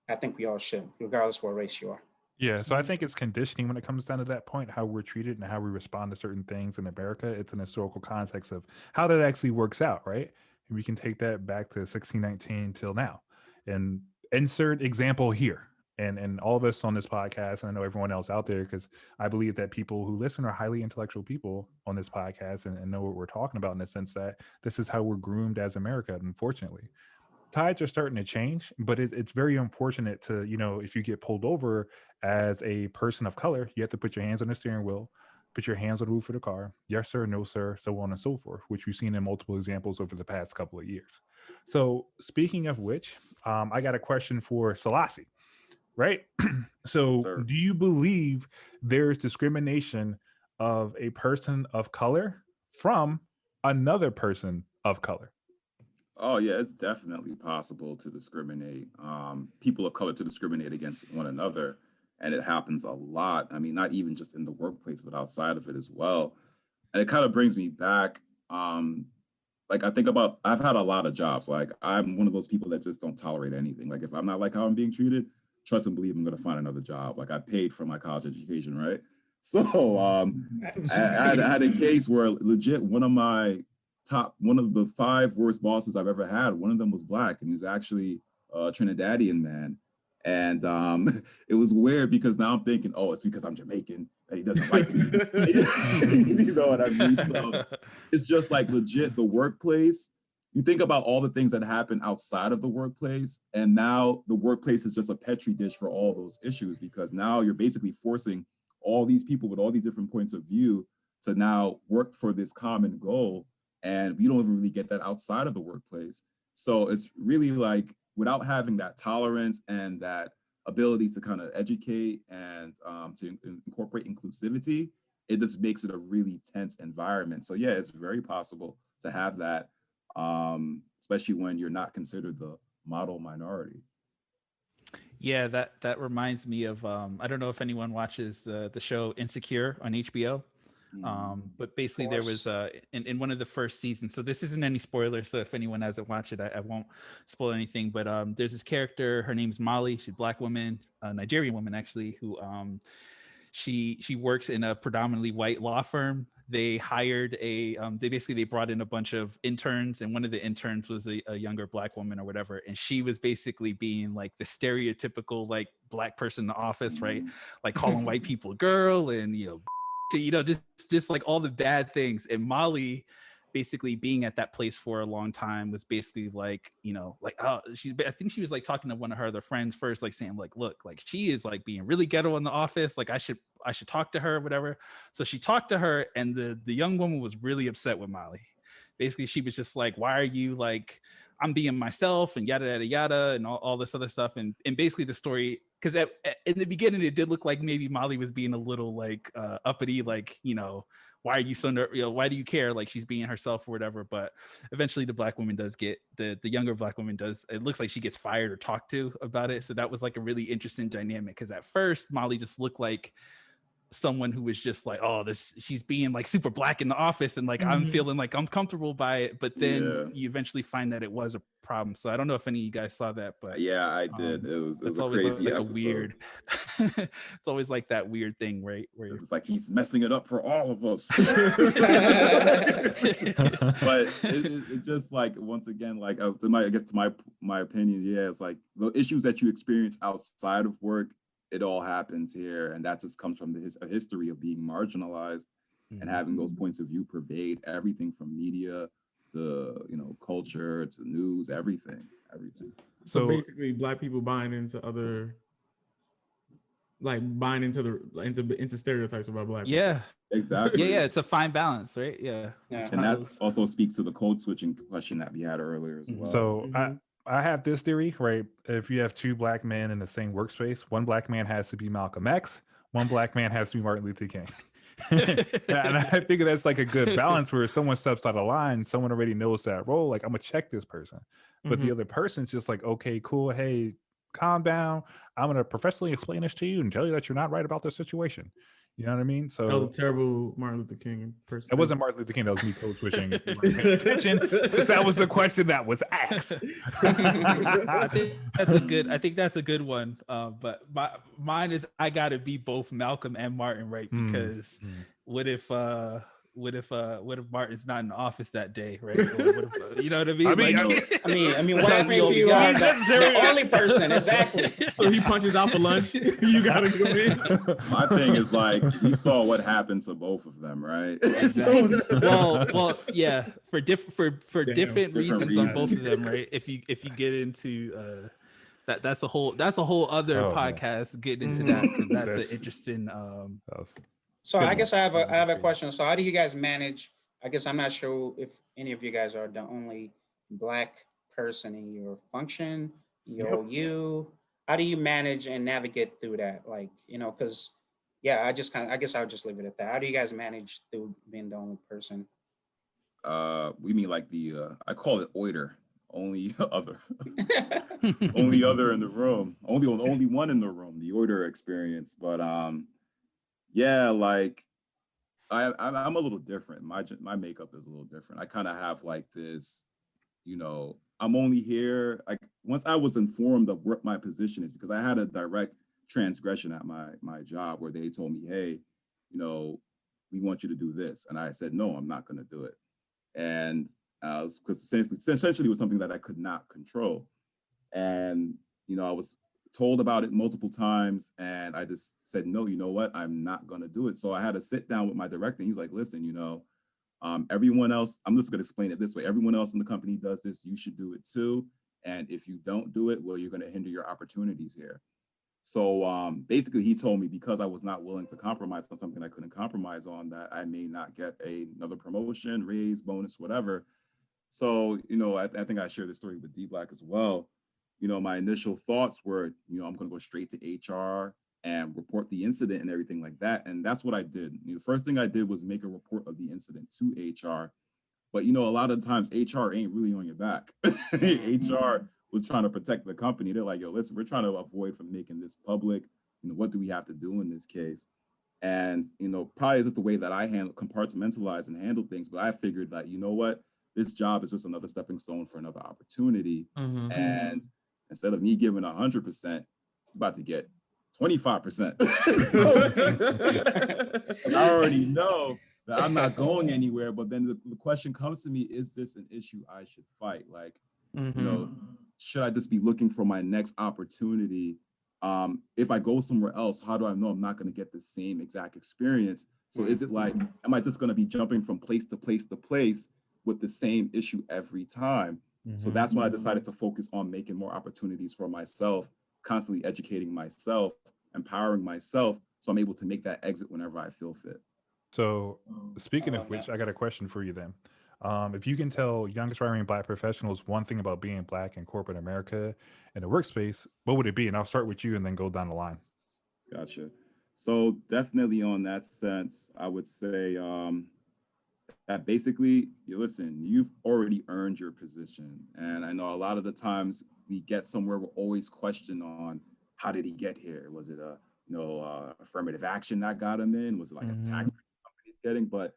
I think we all should, regardless what race you are. Yeah, so I think it's conditioning when it comes down to that point, how we're treated and how we respond to certain things in America. It's an historical context of how that actually works out, right? And we can take that back to 1619 till now, and insert example here. And all of us on this podcast, and I know everyone else out there, because I believe that people who listen are highly intellectual people on this podcast, and know what we're talking about, in the sense that this is how we're groomed as America, unfortunately. Tides are starting to change, but it's very unfortunate to, if you get pulled over as a person of color, you have to put your hands on the steering wheel, put your hands on the roof of the car. Yes, sir, no, sir, so on and so forth, which we've seen in multiple examples over the past couple of years. So, speaking of which, I got a question for Selassie, right? So, Sir. do you believe there's discrimination of a person of color from another person of color? Oh yeah, it's definitely possible to discriminate, people of color to discriminate against one another, and it happens a lot. I mean, not even just in the workplace, but outside of it as well. And it kind of brings me back. Like I think about, I've had a lot of jobs. Like I'm one of those people that just don't tolerate anything. Like if I'm not like how I'm being treated, trust and believe I'm going to find another job. Like I paid for my college education, right? So I had a case where legit one of the five worst bosses I've ever had. One of them was black, and he was actually a Trinidadian man. And it was weird because now I'm thinking, oh, it's because I'm Jamaican that he doesn't like me. You know what I mean? So it's just like legit the workplace. You think about all the things that happen outside of the workplace, and now the workplace is just a petri dish for all those issues, because now you're basically forcing all these people with all these different points of view to now work for this common goal. And we don't even really get that outside of the workplace. So it's really like, without having that tolerance and that ability to kind of educate and to incorporate inclusivity, it just makes it a really tense environment. So yeah, it's very possible to have that, especially when you're not considered the model minority. Yeah, that reminds me of I don't know if anyone watches the show Insecure on HBO. But basically there was in one of the first seasons, so this isn't any spoiler, so if anyone hasn't watched it, I won't spoil anything, but there's this character, her name's Molly, she's a Black woman, a Nigerian woman actually, who she works in a predominantly white law firm. They hired they brought in a bunch of interns, and one of the interns was a younger Black woman or whatever, and she was basically being like the stereotypical like Black person in the office, right? Like calling white people girl, and just like all the bad things. And Molly basically being at that place for a long time was basically like, I think she was like talking to one of her other friends first, like saying like, look, like she is like being really ghetto in the office, like I should talk to her or whatever. So she talked to her, and the young woman was really upset with Molly. Basically she was just like, why are you like, I'm being myself and yada yada yada and all this other stuff. And basically the story, because in the beginning it did look like maybe Molly was being a little like uppity, like, why are you so why do you care, like she's being herself or whatever. But eventually the Black woman does get the younger Black woman does, it looks like she gets fired or talked to about it. So that was like a really interesting dynamic, because at first Molly just looked like someone who was just like, oh, she's being like super Black in the office, and like I'm feeling like uncomfortable by it. But then you eventually find that it was a problem. So I don't know if any of you guys saw that, but yeah, I did. It was a always crazy like episode. a weird it's always like that weird thing, right, where it's like he's messing it up for all of us. But it just like, once again, like to my opinion, yeah, it's like the issues that you experience outside of work, it all happens here, and that just comes from a history of being marginalized and having those points of view pervade everything from media to culture to news, everything. So basically, Black people buying into stereotypes about Black people. Yeah, exactly. Yeah, it's a fine balance, right? Yeah. And that also speaks to the code switching question that we had earlier as well. So I have this theory, right? If you have two Black men in the same workspace, one Black man has to be Malcolm X, one Black man has to be Martin Luther King. And I think that's like a good balance, where if someone steps out of line, someone already knows that role. Like, I'm gonna check this person, but the other person's just like, okay, cool, hey, calm down. I'm gonna professionally explain this to you and tell you that you're not right about this situation. You know what I mean? So that was a terrible Martin Luther King person. It wasn't Martin Luther King. That was me code switching. Because that was the question that was asked. I think that's a good one. But mine is, I gotta be both Malcolm and Martin, right? Because what if Martin's not in the office that day, right? Or what if, you know what I mean? I mean, what happens if you are the only person? Exactly. So he punches out for lunch. You gotta come in. My thing is like, we saw what happened to both of them, right? Exactly. well, yeah, for different reasons on both of them, right? If you get into that's a whole other podcast, man. Getting into that, because that's an interesting. So I guess I have a question. So how do you guys manage? I guess I'm not sure if any of you guys are the only Black person in your function, you. How do you manage and navigate through that? Like, because I guess I'll just leave it at that. How do you guys manage through being the only person? We mean like I call it oiter, only other, only other in the room, only one in the room, the oiter experience. But yeah, like I'm a little different. My makeup is a little different. I kind of have like this, I'm only here. Like, once I was informed of what my position is, because I had a direct transgression at my job where they told me, hey, we want you to do this. And I said, no, I'm not going to do it. And because essentially it was something that I could not control. And, I was told about it multiple times, and I just said, no, you know what? I'm not going to do it. So I had to sit down with my director, and he was like, listen, everyone else, I'm just going to explain it this way. Everyone else in the company does this. You should do it too. And if you don't do it, well, you're going to hinder your opportunities here. So basically he told me, because I was not willing to compromise on something I couldn't compromise on, that I may not get another promotion, raise, bonus, whatever. So, I think I shared this story with D-Black as well. My initial thoughts were, I'm going to go straight to HR and report the incident and everything like that. And that's what I did. The first thing I did was make a report of the incident to HR. But, a lot of times HR ain't really on your back. HR was trying to protect the company. They're like, yo, listen, we're trying to avoid from making this public. What do we have to do in this case? And, probably just the way that I compartmentalize and handle things. But I figured that, you know what, this job is just another stepping stone for another opportunity. Mhm. And instead of me giving 100%, I'm about to get 25%. So, and I already know that I'm not going anywhere. But then the question comes to me, is this an issue I should fight? Like, should I just be looking for my next opportunity? If I go somewhere else, how do I know I'm not going to get the same exact experience? So is it like, am I just going to be jumping from place to place to place with the same issue every time? So that's when I decided to focus on making more opportunities for myself, constantly educating myself, empowering myself, so I'm able to make that exit whenever I feel fit. So, speaking of love which, that. I got a question for you then. If you can tell young aspiring Black professionals one thing about being Black in corporate America in the workspace, what would it be? And I'll start with you and then go down the line. Gotcha. So definitely on that sense, I would say that basically, you've already earned your position. And I know a lot of the times we get somewhere, we're always questioned on how did he get here? Was it a affirmative action that got him in? Was it like a tax company's getting? But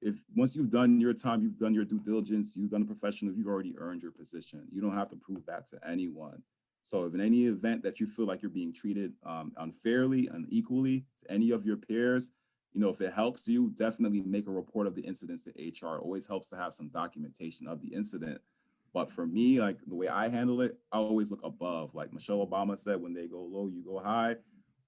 if once you've done your time, you've done your due diligence, you've done a professional, you've already earned your position. You don't have to prove that to anyone. So if in any event that you feel like you're being treated unfairly, unequally to any of your peers, if it helps you, definitely make a report of the incidents to HR. It always helps to have some documentation of the incident. But for me, like the way I handle it, I always look above. Like Michelle Obama said, when they go low, you go high.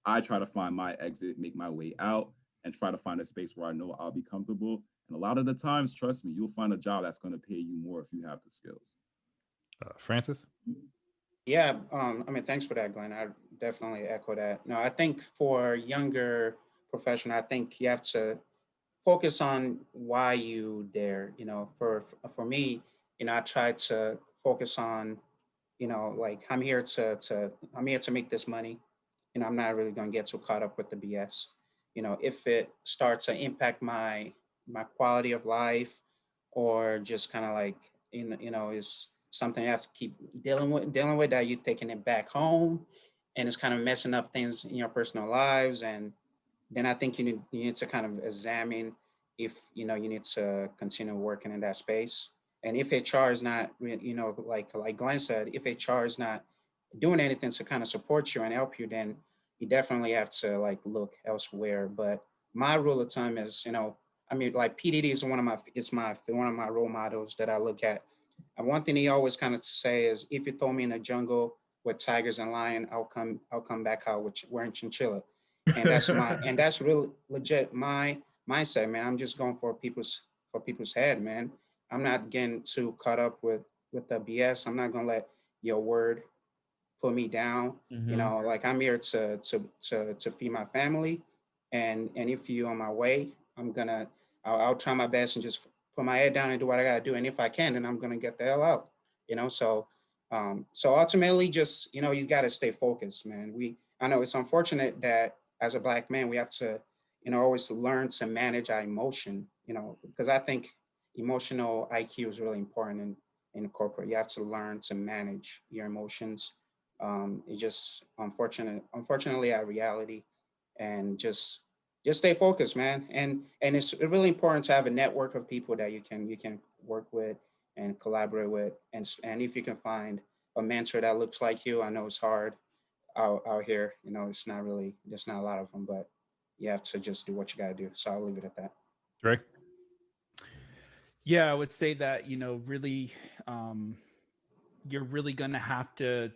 I try to find my exit, make my way out, and try to find a space where I know I'll be comfortable. And a lot of the times, trust me, you'll find a job that's going to pay you more if you have the skills. Francis? Yeah, thanks for that, Glenn. I definitely echo that. No, I think for younger professional, I think you have to focus on why you there. For me, I try to focus on, like I'm here to make this money. I'm not really gonna get too caught up with the BS. If it starts to impact my quality of life, or just kind of like is something I have to keep dealing with that you're taking it back home, and it's kind of messing up things in your personal lives, and then I think you need to kind of examine if you need to continue working in that space. And if HR is not, like Glenn said, if HR is not doing anything to kind of support you and help you, then you definitely have to like look elsewhere. But my rule of thumb is, like PDD is one of my role models that I look at. And one thing he always kind of say is, if you throw me in a jungle with tigers and lion, I'll come back out with wearing chinchilla. And that's real legit my mindset, man. I'm just going for people's head, man. I'm not getting too caught up with the BS. I'm not gonna let your word put me down. Like I'm here to feed my family, and if you on my way, I'll try my best and just put my head down and do what I gotta do. And if I can, then I'm gonna get the hell out. So ultimately, just you gotta stay focused, man. I know it's unfortunate that as a Black man we have to always learn to manage our emotion. Because I think emotional IQ is really important in corporate. You have to learn to manage your emotions. It's just unfortunately our reality, and just stay focused, man. And it's really important to have a network of people that you can work with and collaborate with, and if you can find a mentor that looks like you. I know it's hard out here. There's not a lot of them, but you have to just do what you got to do. So I'll leave it at that. Dre? Yeah, I would say that, really, you're really going to have to,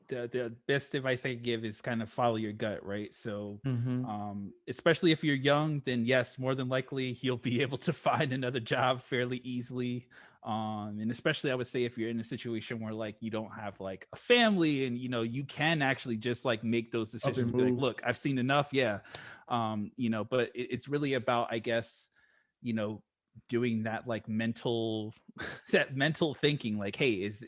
the best advice I can give is kind of follow your gut, right? So, especially if you're young, then yes, more than likely you'll be able to find another job fairly easily. And especially I would say if you're in a situation where like you don't have like a family, and you can actually just like make those decisions, be like, look, I've seen enough. Yeah. But it's really about, I guess, doing that like mental that mental thinking, like, hey, is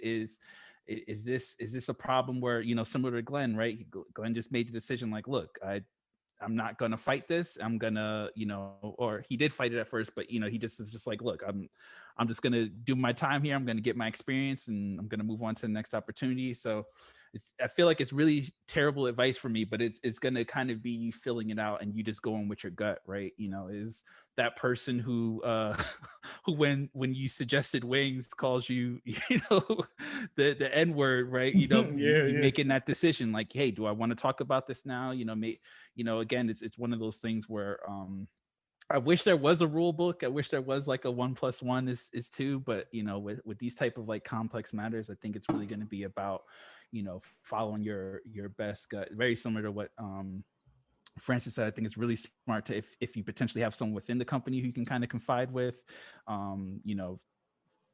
this a problem where, similar to Glenn, right? Glenn just made the decision like, look, I'm not gonna fight this. I'm gonna, or he did fight it at first, but he just is just like, look, I'm just gonna do my time here. I'm gonna get my experience, and I'm gonna move on to the next opportunity. So I feel like it's really terrible advice for me, but it's gonna kind of be you filling it out and you just going with your gut, right? Is that person who who when you suggested wings calls you, the N word, right? You making that decision like, hey, do I want to talk about this now? Again, it's one of those things where I wish there was a rule book. I wish there was like a 1+1 is 2, but with these type of like complex matters, I think it's really going to be about, following your best gut. Very similar to what Francis said. I think it's really smart to, if you potentially have someone within the company who you can kind of confide with,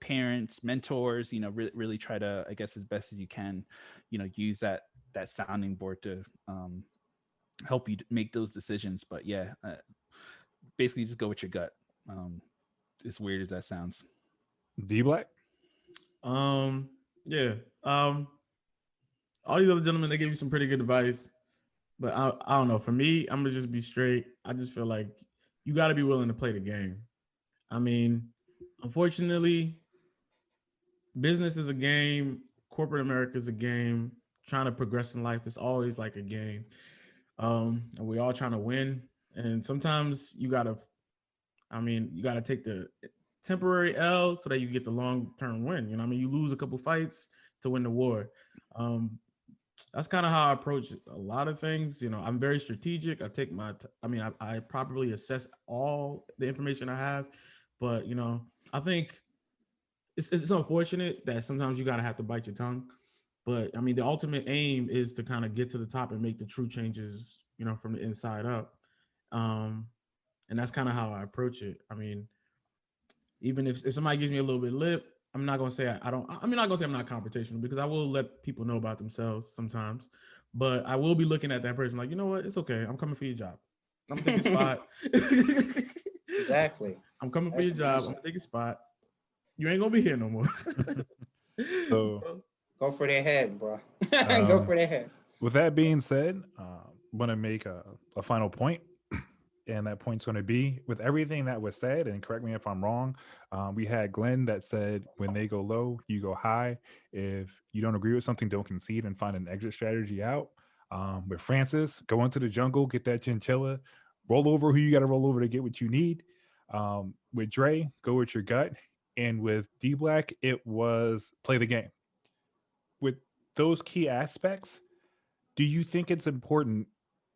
parents, mentors, really try to, I guess, as best as you can, use that sounding board to help you make those decisions. But yeah, basically just go with your gut. As weird as that sounds. D Black? Yeah. All these other gentlemen, they gave you some pretty good advice, but I don't know. For me, I'm gonna just be straight. I just feel like you got to be willing to play the game. I mean, unfortunately, business is a game. Corporate America is a game. Trying to progress in life is always like a game. And we all trying to win. And sometimes you gotta take the temporary L so that you get the long-term win. You lose a couple fights to win the war. That's kind of how I approach a lot of things. I'm very strategic. I take I properly assess all the information I have, but I think it's unfortunate that sometimes you gotta have to bite your tongue. But the ultimate aim is to kind of get to the top and make the true changes, from the inside up. And that's kind of how I approach it. Even if somebody gives me a little bit of lip, I'm not gonna say I don't. I'm not gonna say I'm not confrontational, because I will let people know about themselves sometimes. But I will be looking at that person like, you know what? It's okay. I'm coming for your job. I'm gonna take a spot. Exactly. I'm coming for your job. I'm gonna take a spot. You ain't gonna be here no more. So go for their head, bro. Go for their head. With that being said, I'm gonna make a final point. And that point's going to be, with everything that was said, and correct me if I'm wrong, we had Glenn that said, when they go low, you go high. If you don't agree with something, don't concede and find an exit strategy out. With Francis, go into the jungle, get that chinchilla, roll over who you got to roll over to get what you need. With Dre, go with your gut. And with D Black, it was play the game. With those key aspects, do you think it's important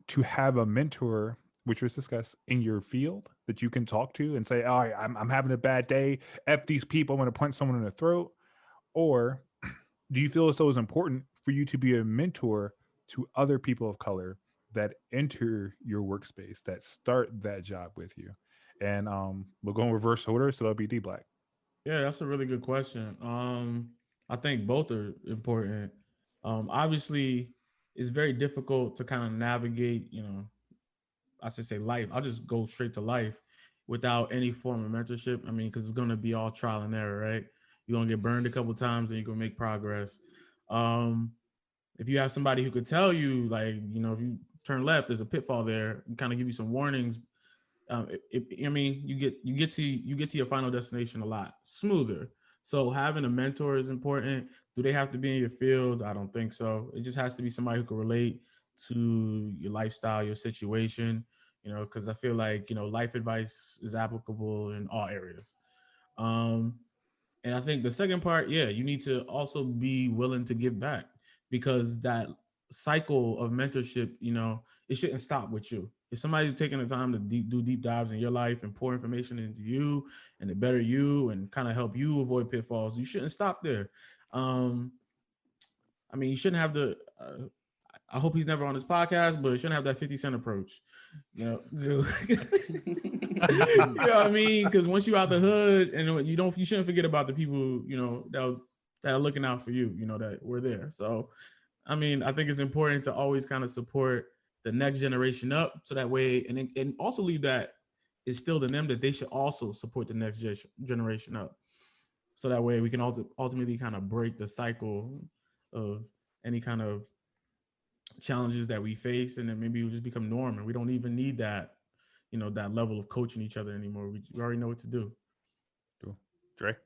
to have a mentor, which was discussed, in your field that you can talk to and say, "Oh, I'm having a bad day. F these people. I'm going to punch someone in the throat"? Or do you feel as though it's important for you to be a mentor to other people of color that enter your workspace, that start that job with you? And we'll go in reverse order, so that'll be D Black. Yeah, that's a really good question. I think both are important. Obviously, it's very difficult to kind of navigate, I should say life. I'll just go straight to life without any form of mentorship. Because it's going to be all trial and error, right? You're going to get burned a couple of times and you're going to make progress. If you have somebody who could tell you, like, if you turn left, there's a pitfall there, and kind of give you some warnings. You get to your final destination a lot smoother. So having a mentor is important. Do they have to be in your field? I don't think so. It just has to be somebody who can relate to your lifestyle, your situation, because I feel like, life advice is applicable in all areas. And I think the second part, you need to also be willing to give back, because that cycle of mentorship, it shouldn't stop with you. If somebody's taking the time to do deep dives in your life and pour information into you and to better you and kind of help you avoid pitfalls, you shouldn't stop there. You shouldn't have the, I hope he's never on this podcast, but you shouldn't have that 50 Cent approach. You know what I mean? Because once you're out the hood, and you shouldn't forget about the people, that are looking out for you, that we're there. So, I think it's important to always kind of support the next generation up, so that way, and also leave that instilled in them that they should also support the next generation up. So that way we can ultimately kind of break the cycle of any kind of challenges that we face, and then maybe we'll just become norm, and we don't even need that, that level of coaching each other anymore. We already know what to do. Cool. Dre?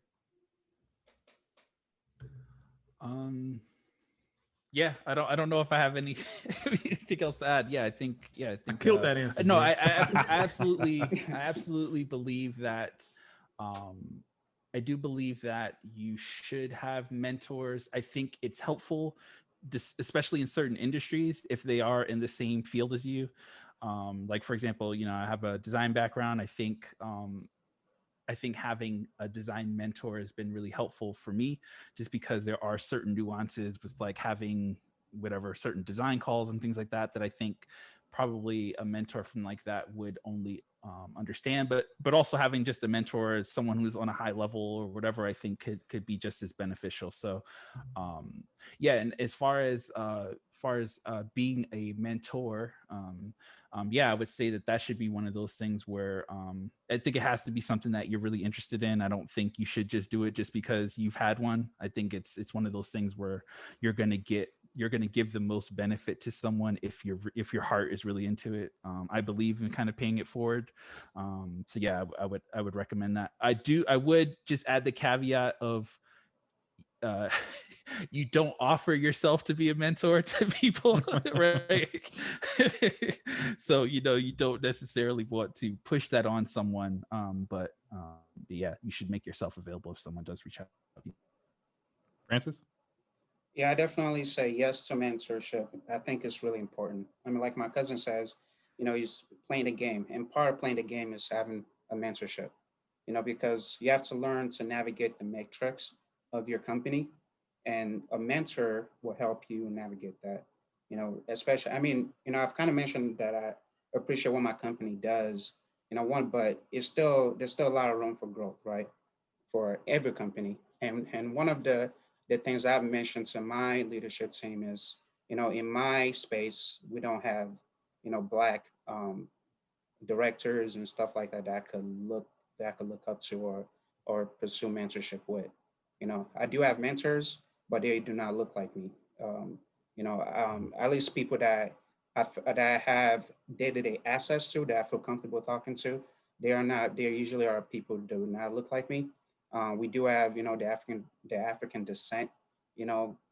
Yeah, I don't know if I have anything else to add. Yeah, I think I killed that answer. No, bro. I absolutely believe that. Um, I do believe that you should have mentors. I think it's helpful, especially in certain industries, if they are in the same field as you. Like for example, I have a design background. I think having a design mentor has been really helpful for me, just because there are certain nuances with like having whatever certain design calls and things like that that I think probably a mentor from like that would only understand. But also having just a mentor as someone who's on a high level or whatever, I think could be just as beneficial. So yeah, and as far as being a mentor, yeah, I would say that should be one of those things where I think it has to be something that you're really interested in. I don't think you should just do it just because you've had one. I think it's one of those things where you're going to give the most benefit to someone if your heart is really into it. I believe in kind of paying it forward. So yeah, I would recommend that. I would just add the caveat of uh you don't offer yourself to be a mentor to people, right? So you don't necessarily want to push that on someone, but yeah, you should make yourself available if someone does reach out to you. Francis? Yeah, I definitely say yes to mentorship. I think it's really important. I mean, like my cousin says, he's playing the game, and part of playing the game is having a mentorship. Because you have to learn to navigate the metrics of your company, and a mentor will help you navigate that. Especially, I mean, I've kind of mentioned that I appreciate what my company does. But there's still a lot of room for growth, right? For every company. And one of the things I've mentioned to my leadership team is, in my space, we don't have, black directors and stuff like that that I could look up to or pursue mentorship with. I do have mentors, but they do not look like me. At least people that I have day-to-day access to, that I feel comfortable talking to, they are not. They usually are people who do not look like me. We do have, the African descent,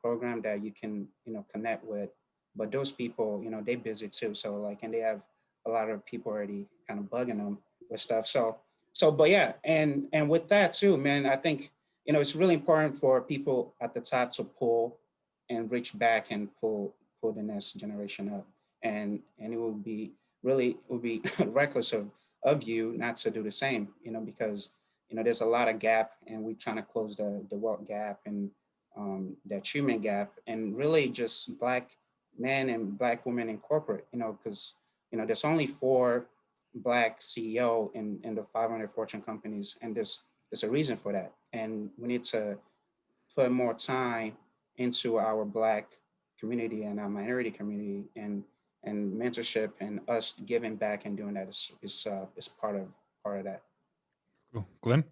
program that you can, connect with. But those people, they busy too. So like, and they have a lot of people already kind of bugging them with stuff. But yeah, and with that too, man, I think, it's really important for people at the top to pull and reach back and pull the next generation up. And it would be reckless of you not to do the same, because there's a lot of gap, and we're trying to close the wealth gap and the achievement gap, and really just black men and black women in corporate, because there's only four black CEO in the 500 Fortune companies, and there's a reason for that, and we need to put more time into our black community and our minority community, and mentorship, and us giving back and doing that is part of that. Cool. Glenn?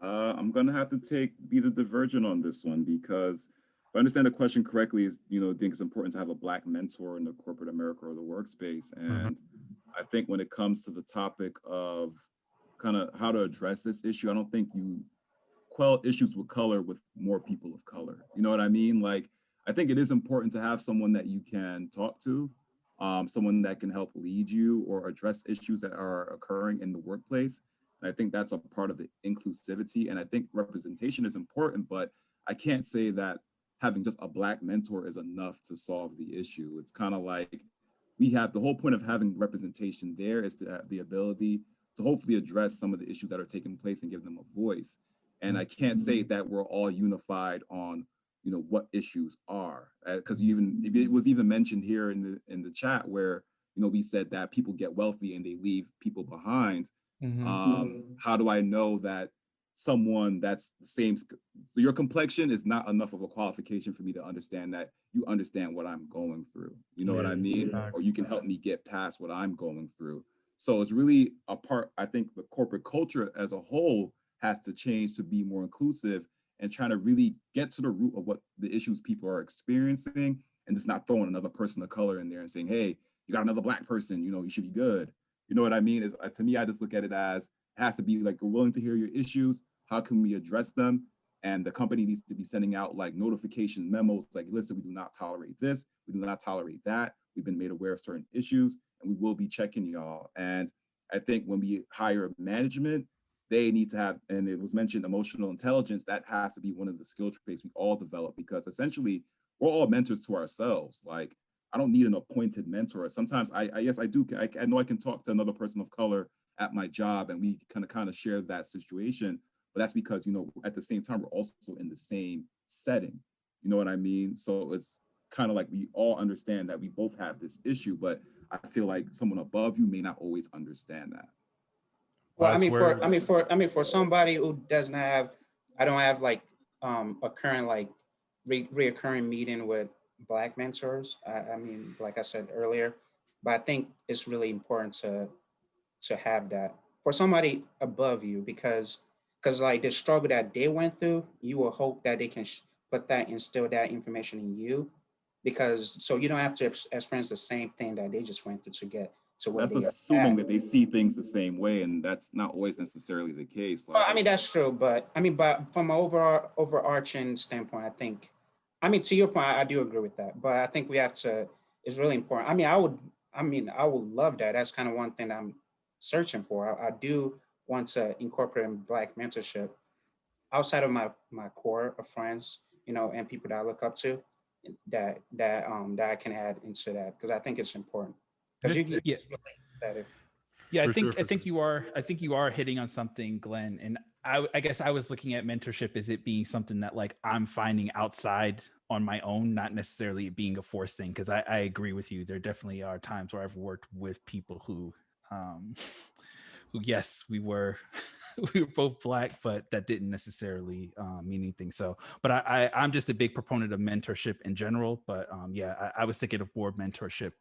I'm gonna have to be the divergent on this one, because if I understand the question correctly, is I think it's important to have a black mentor in the corporate America or the workspace. And I think when it comes to the topic of kind of how to address this issue, I don't think you quell issues with color with more people of color. You know what I mean? Like, I think it is important to have someone that you can talk to, someone that can help lead you or address issues that are occurring in the workplace. And I think that's a part of the inclusivity. And I think representation is important, but I can't say that having just a black mentor is enough to solve the issue. It's kind of like we have the whole point of having representation there is to have the ability to hopefully address some of the issues that are taking place and give them a voice. And I can't say that we're all unified on, what issues are, because it was even mentioned here in the chat where, we said that people get wealthy and they leave people behind. How do I know that someone that's the same, your complexion is not enough of a qualification for me to understand that you understand what I'm going through? You know what I mean? Or you can help me get past what I'm going through. So it's really a part, I think the corporate culture as a whole has to change to be more inclusive and trying to really get to the root of what the issues people are experiencing, and just not throwing another person of color in there and saying, hey, you got another black person, you should be good. You know what I mean? Is to me, I just look at it as it has to be like, we're willing to hear your issues. How can we address them? And the company needs to be sending out like notification memos, like, listen, we do not tolerate this. We do not tolerate that. We've been made aware of certain issues and we will be checking y'all. And I think when we hire management, they need to have, and it was mentioned, emotional intelligence. That has to be one of the skill traits we all develop, because essentially we're all mentors to ourselves. Like, I don't need an appointed mentor. Sometimes yes, I do. I know I can talk to another person of color at my job and we kind of share that situation. But that's because, you know, at the same time, we're also in the same setting. You know what I mean? So it's kind of like we all understand that we both have this issue, but I feel like someone above you may not always understand that. Well, for somebody who doesn't have, I don't have like a current like reoccurring meeting with Black mentors. I mean, like I said earlier, but I think it's really important to have that for somebody above you, because like the struggle that they went through, you will hope that they can instill that information in you, because so you don't have to experience the same thing that they just went through to get to where that's they assuming are that they see things the same way, and that's not always necessarily the case. Well, I mean, that's true, but from an overarching standpoint, I think, to your point, I do agree with that, but I think we have to. It's really important. I would love that. That's kind of one thing I'm searching for. I do want to incorporate Black mentorship outside of my core of friends, and people that I look up to, that I can add into that, because I think it's important. Because I think you are hitting on something, Glenn. And I guess I was looking at mentorship as it being something that like I'm finding outside on my own, not necessarily being a forced thing. Because I agree with you. There definitely are times where I've worked with people who yes, we were both Black, but that didn't necessarily mean anything. So, but I'm just a big proponent of mentorship in general. But I was thinking of more mentorship.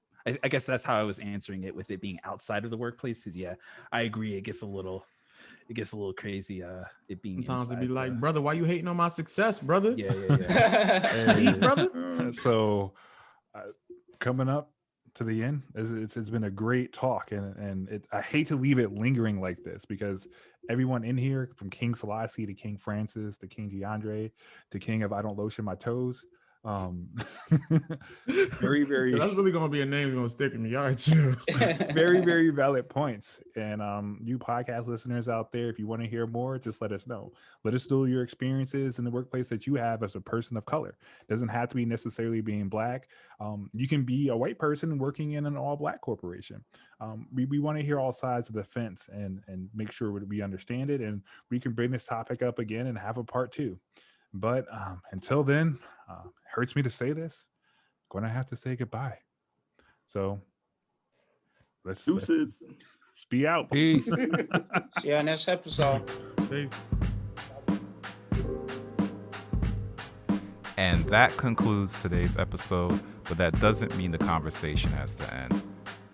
I guess that's how I was answering it, with it being outside of the workpe. Because I agree, it gets a little crazy. It being sometimes inside, it'd be like, brother, why you hating on my success, brother? Yeah. Brother. So coming up to the end, it's been a great talk, and I hate to leave it lingering like this, because everyone in here, from King Selassie to King Francis to King DeAndre to King of I Don't Lotion My Toes, very, very that's really gonna be a name you're gonna stick in the yard too. very, very valid points. And you podcast listeners out there, if you want to hear more, just let us know. Let us know your experiences in the workplace that you have as a person of color. It doesn't have to be necessarily being Black. You can be a white person working in an all Black corporation. We want to hear all sides of the fence and make sure we understand it, and we can bring this topic up again and have a part 2. But until then, hurts me to say this, going to have to say goodbye. So let's be out. Peace. See you on next episode. Peace. And that concludes today's episode, but that doesn't mean the conversation has to end.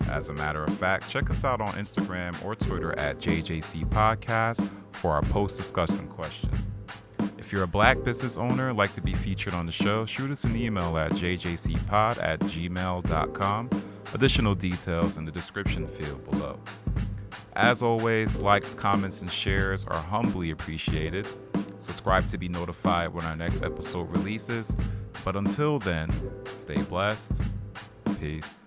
As a matter of fact, check us out on Instagram or Twitter at JJC Podcast for our post-discussion question. If you're a Black business owner and like to be featured on the show, shoot us an email at jjcpod@gmail.com. Additional details in the description field below. As always, likes, comments, and shares are humbly appreciated. Subscribe to be notified when our next episode releases. But until then, stay blessed. Peace.